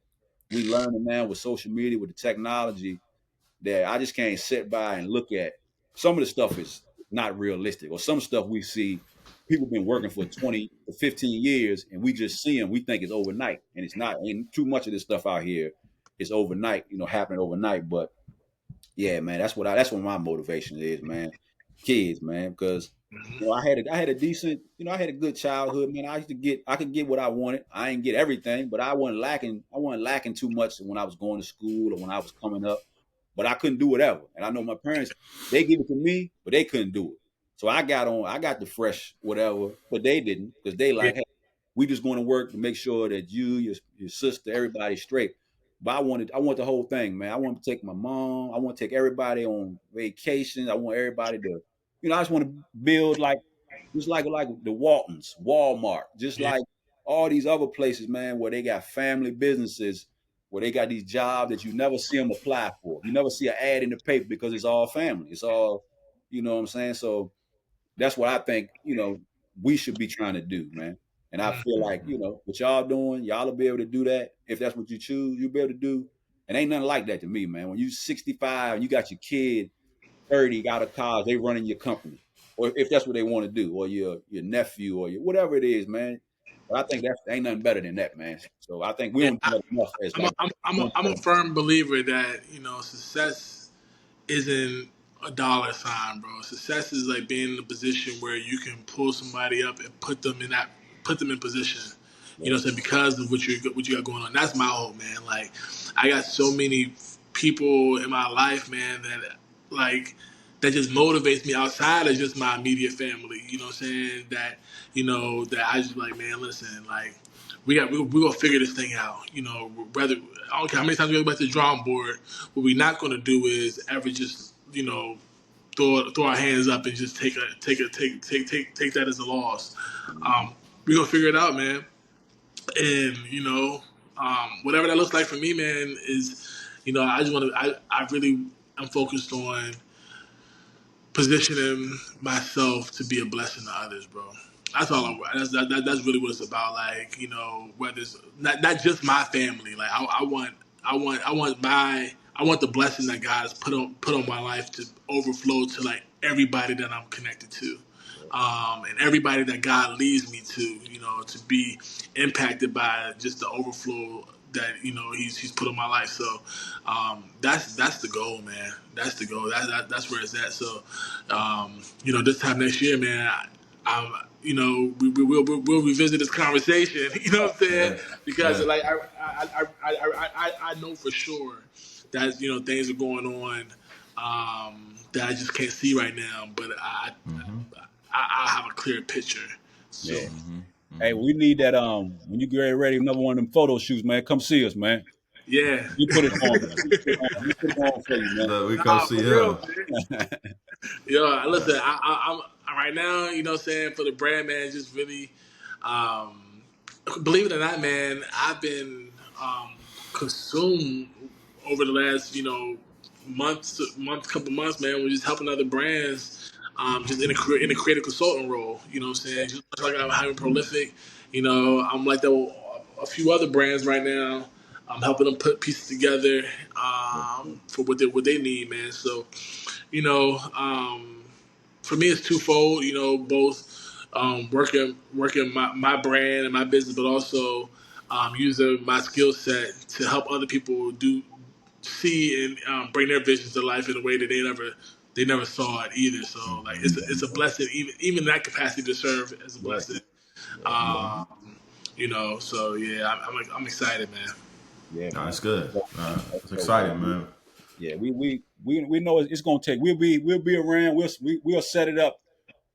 we learning now with social media, with the technology, that I just can't sit by and look at. Some of the stuff is not realistic, or some stuff we see people been working for 20 to 15 years, and we just see them, we think it's overnight, and it's not. And too much of this stuff out here is overnight, happening overnight. But yeah, man, that's what my motivation is, man. Kids, man, because Hmm. I had a decent, I had a good childhood, man. I could get what I wanted. I didn't get everything, but I wasn't lacking too much when I was going to school or when I was coming up. But I couldn't do whatever. And I know my parents, they give it to me, but they couldn't do it. So I got the fresh whatever, but they didn't because they Yeah. like, hey, we just going to work to make sure that your sister, everybody's straight. But I want the whole thing, man. I want to take my mom. I want to take everybody on vacation. I want everybody to, I just want to build like, just like the Waltons, Walmart, just Yeah. like all these other places, man, where they got family businesses, where they got these jobs that you never see them apply for. You never see an ad in the paper because it's all family. It's all, you know what I'm saying? So that's what I think, we should be trying to do, man. And I feel like, Mhm. what y'all doing, y'all will be able to do that. If that's what you choose, you'll be able to do. And ain't nothing like that to me, man. When you 65 and you got your kid 30 got a car, they running your company. Or if that's what they want to do, or your nephew or your whatever it is, man. But I think that ain't nothing better than that, man. So I think we Yeah, don't do that enough as I'm a, like I'm I'm a, young I'm a folks. firm believer that success isn't a dollar sign, bro. Success is like being in a position where you can pull somebody up and put them in position. Yeah. So because of what you got going on. That's my hope, man. Like I got so many people in my life, man, like that just motivates me outside of just my immediate family. You know what I'm saying? That I just like, man, listen, like we gonna figure this thing out. Whether I don't care how many times we go back to the drawing board, what we're not gonna do is ever just throw our hands up and just take that as a loss. Mhm. We gonna figure it out, man. And whatever that looks like for me, man, is I just want to. I really am focused on positioning myself to be a blessing to others, bro. That's all. That's really what it's about. Like whether it's not just my family. Like I want the blessing that God has put on my life to overflow to like everybody that I'm connected to, and everybody that God leads me to. To be impacted by just the overflow that he's put on my life. So that's the goal, man. That's the goal. That's where it's at. So this time next year, man, we'll revisit this conversation. You know what I'm saying? Yeah, Because yeah. like I know for sure that things are going on that I just can't see right now, but Mm-hmm. I have a clear picture. So Yeah. Mm-hmm. Hey, Mm-hmm. we need that when you get ready another one of them photo shoots, man. Come see us, man. yeah, We put it on. We put it on for you, Look, we come nah, see for real, him. man. man. Listen, I'm right now. What I'm saying, for the brand, man, just really, um, believe it or not, man, I've been consumed over the last couple months, man. We're just helping other brands, just in a creative consultant role. You know what I'm saying? Just like I'm having prolific. I'm like that with a few other brands right now. I'm helping them put pieces together for what they need, man. So you know, for me, it's twofold. Both working my brand and my business, but also using my skill set to help other people see and bring their visions to life in a way that they never saw it either. So like Mm-hmm. it's a blessing, even in that capacity, to serve as a Yeah, blessing. yeah, yeah, Mm-hmm. Um, so yeah, I'm excited, man. yeah, No, man. it's good. It's So, exciting, man. yeah, we know it's gonna take. We'll be around. We'll set it up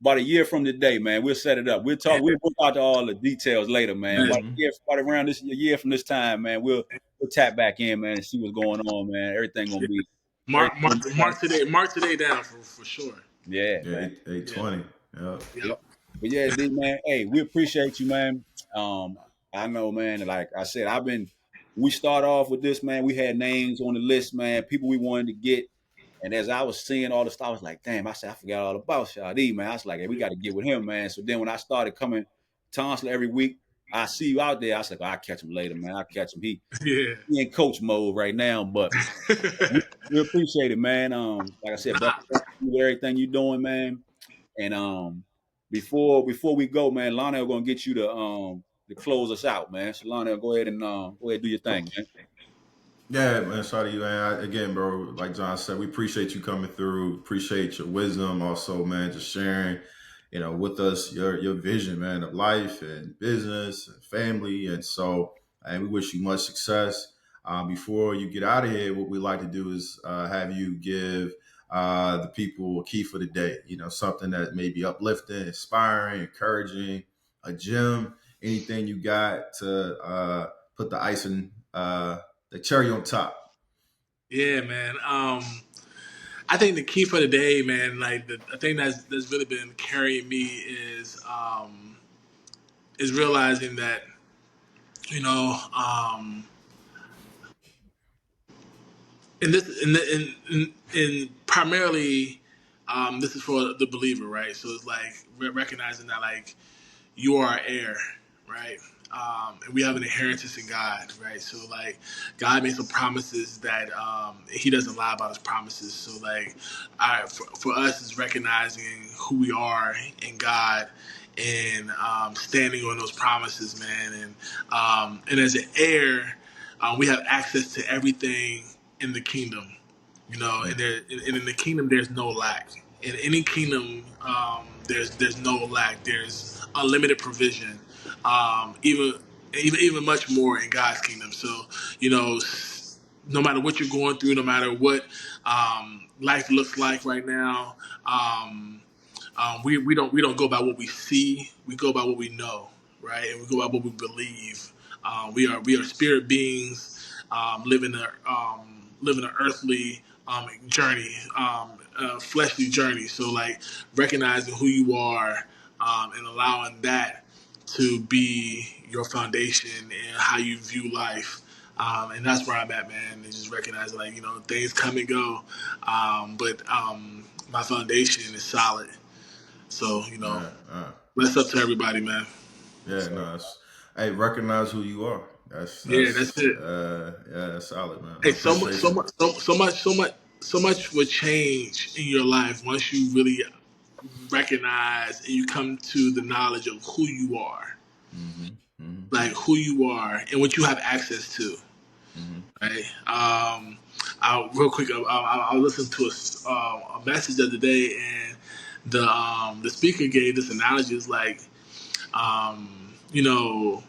about a year from today, man. We'll set it up. We'll talk. We'll work out all the details later, man. Man, Mm-hmm. About around this a year from this time, man. We'll tap back in, man, and see what's going on, man. Everything gonna be right. Mark today down for sure. Yeah, Yeah, man. 820. Yep. Yep. Yep. But yeah, D man, hey, we appreciate you, man. I know, man, like I said, we start off with this, man. We had names on the list, man, people we wanted to get. And as I was seeing all the stuff, I was like, damn, I said, I forgot all about Shadee, man. I was like, hey, we got to get with him, man. So then when I started coming Tonsler every week, I see you out there. I was like, oh, I'll catch him later, man. I'll catch him. Yeah. He in coach mode right now, but we, we appreciate it, man. Like I said, best Nah, of luck with everything you're doing, man. And before we go, man, Lionel gonna get you to close us out, man. So Lionel, go ahead and do your thing, man. Yeah, man. Shout out to you, man. Again, bro. Like John said, we appreciate you coming through. Appreciate your wisdom, also, man. Just sharing, with us your vision, man, of life and business and family. And so, and we wish you much success. Before you get out of here, what we like to do is have you give the people a key for the day. Something that may be uplifting, inspiring, encouraging, a gem, anything you got to put the icing. The cherry on top. yeah, man. I think the key for the day, man, like the thing that's really been carrying me is realizing that you know in this in primarily this is for the believer, right? So it's like recognizing that like you are an heir, right? And we have an inheritance in God, right? So like God makes some promises that He doesn't lie about His promises. So like, for us, is recognizing who we are in God and standing on those promises, man. And as an heir, we have access to everything in the kingdom, you know. Mm. And in the kingdom, there's no lack. In any kingdom, there's no lack. There's unlimited provision, even much more in God's kingdom. So, you know, no matter what you're going through, no matter what life looks like right now, we don't go by what we see. We go by what we know, right? And we go by what we believe. We are spirit beings, living an earthly journey, fleshly journey. So like recognizing who you are, and allowing that to be your foundation and how you view life. And that's where I'm at, man. And just recognizing, like, you know, things come and go, but my foundation is solid. So, you know, Man, bless up to everybody, man. yeah, So, no, hey, recognize who you are. Yeah, that's it. Yeah, that's solid, man. I Hey, so much, appreciate so you. much, so much would change in your life once you really recognize and you come to the knowledge of who you are, Mm-hmm. Mm-hmm. like who you are and what you have access to. Mm-hmm. Right. Real quick, I listened to a message the other day, and the speaker gave this analogy. Is like, you know,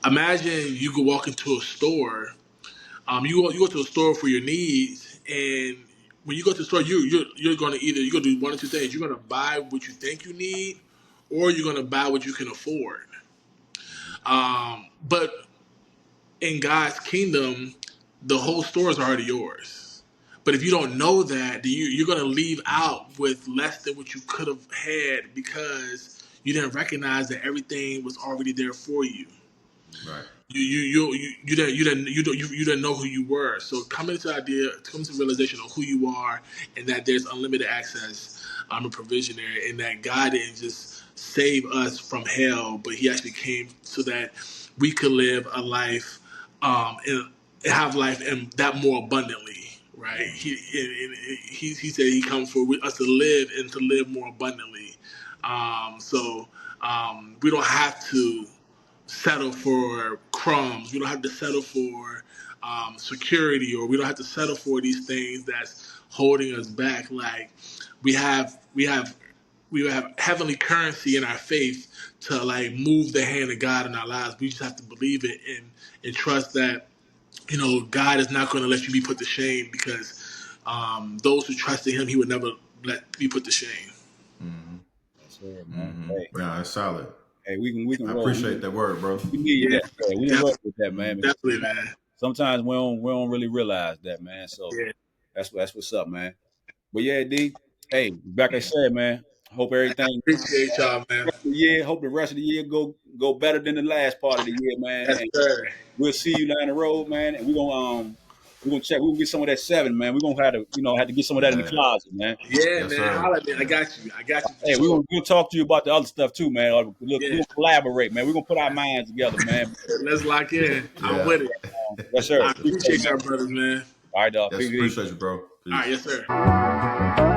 imagine you could walk into a store. You go to a store for your needs, and when you go to the store, you're going to you're going to do one or two things. You're going to buy what you think you need, or you're going to buy what you can afford. But in God's kingdom, the whole store is already yours. But if you don't know that, then you're going to leave out with less than what you could have had because you didn't recognize that everything was already there for you. Right. You didn't know who you were. So coming to the idea, coming to the realization of who you are, and that there's unlimited access, a provision there, and that God didn't just save us from hell, but He actually came so that we could live a life, and have life and that more abundantly. Right? He said He come for us to live and to live more abundantly. So we don't have to settle for crumbs. We don't have to settle for security, or we don't have to settle for these things that's holding us back. Like we have heavenly currency in our faith to like move the hand of God in our lives. We just have to believe it and trust that, you know, God is not going to let you be put to shame, because those who trust in Him, He would never let be put to shame. Mm-hmm. yes, sir, man. Mm-hmm. Hey, Yeah, it's solid. we can I roll. appreciate that word, bro. We need Yeah, that. Yeah, we can roll definitely, with that, man. Because definitely, man. sometimes we don't really realize that, man. So Yeah, that's what's up, man. But yeah, D. Hey, like I said, man. Hope everything appreciate y'all, man. rest of the year. Hope the rest of the year go better than the last part of the year, man. Yes, And sir. we'll see you down the road, man. And we're gonna check. We're gonna get some of that seven, man. We're gonna have to get some of that in the Yeah. closet, man. Yeah, Yes, man. sir. Holla, man. I Yeah. got you. I got you for Hey, we're sure. gonna we'll talk to you about the other stuff too, man. We're Yeah. gonna collaborate, man. We're gonna put our minds together, man. Let's lock in. I'm Yeah. with it. Yes, sir. I Appreciate it, appreciate man. y'all, brothers, man. All right, dog. Yes, Peace. appreciate you, bro. All right, Peace. yes, sir.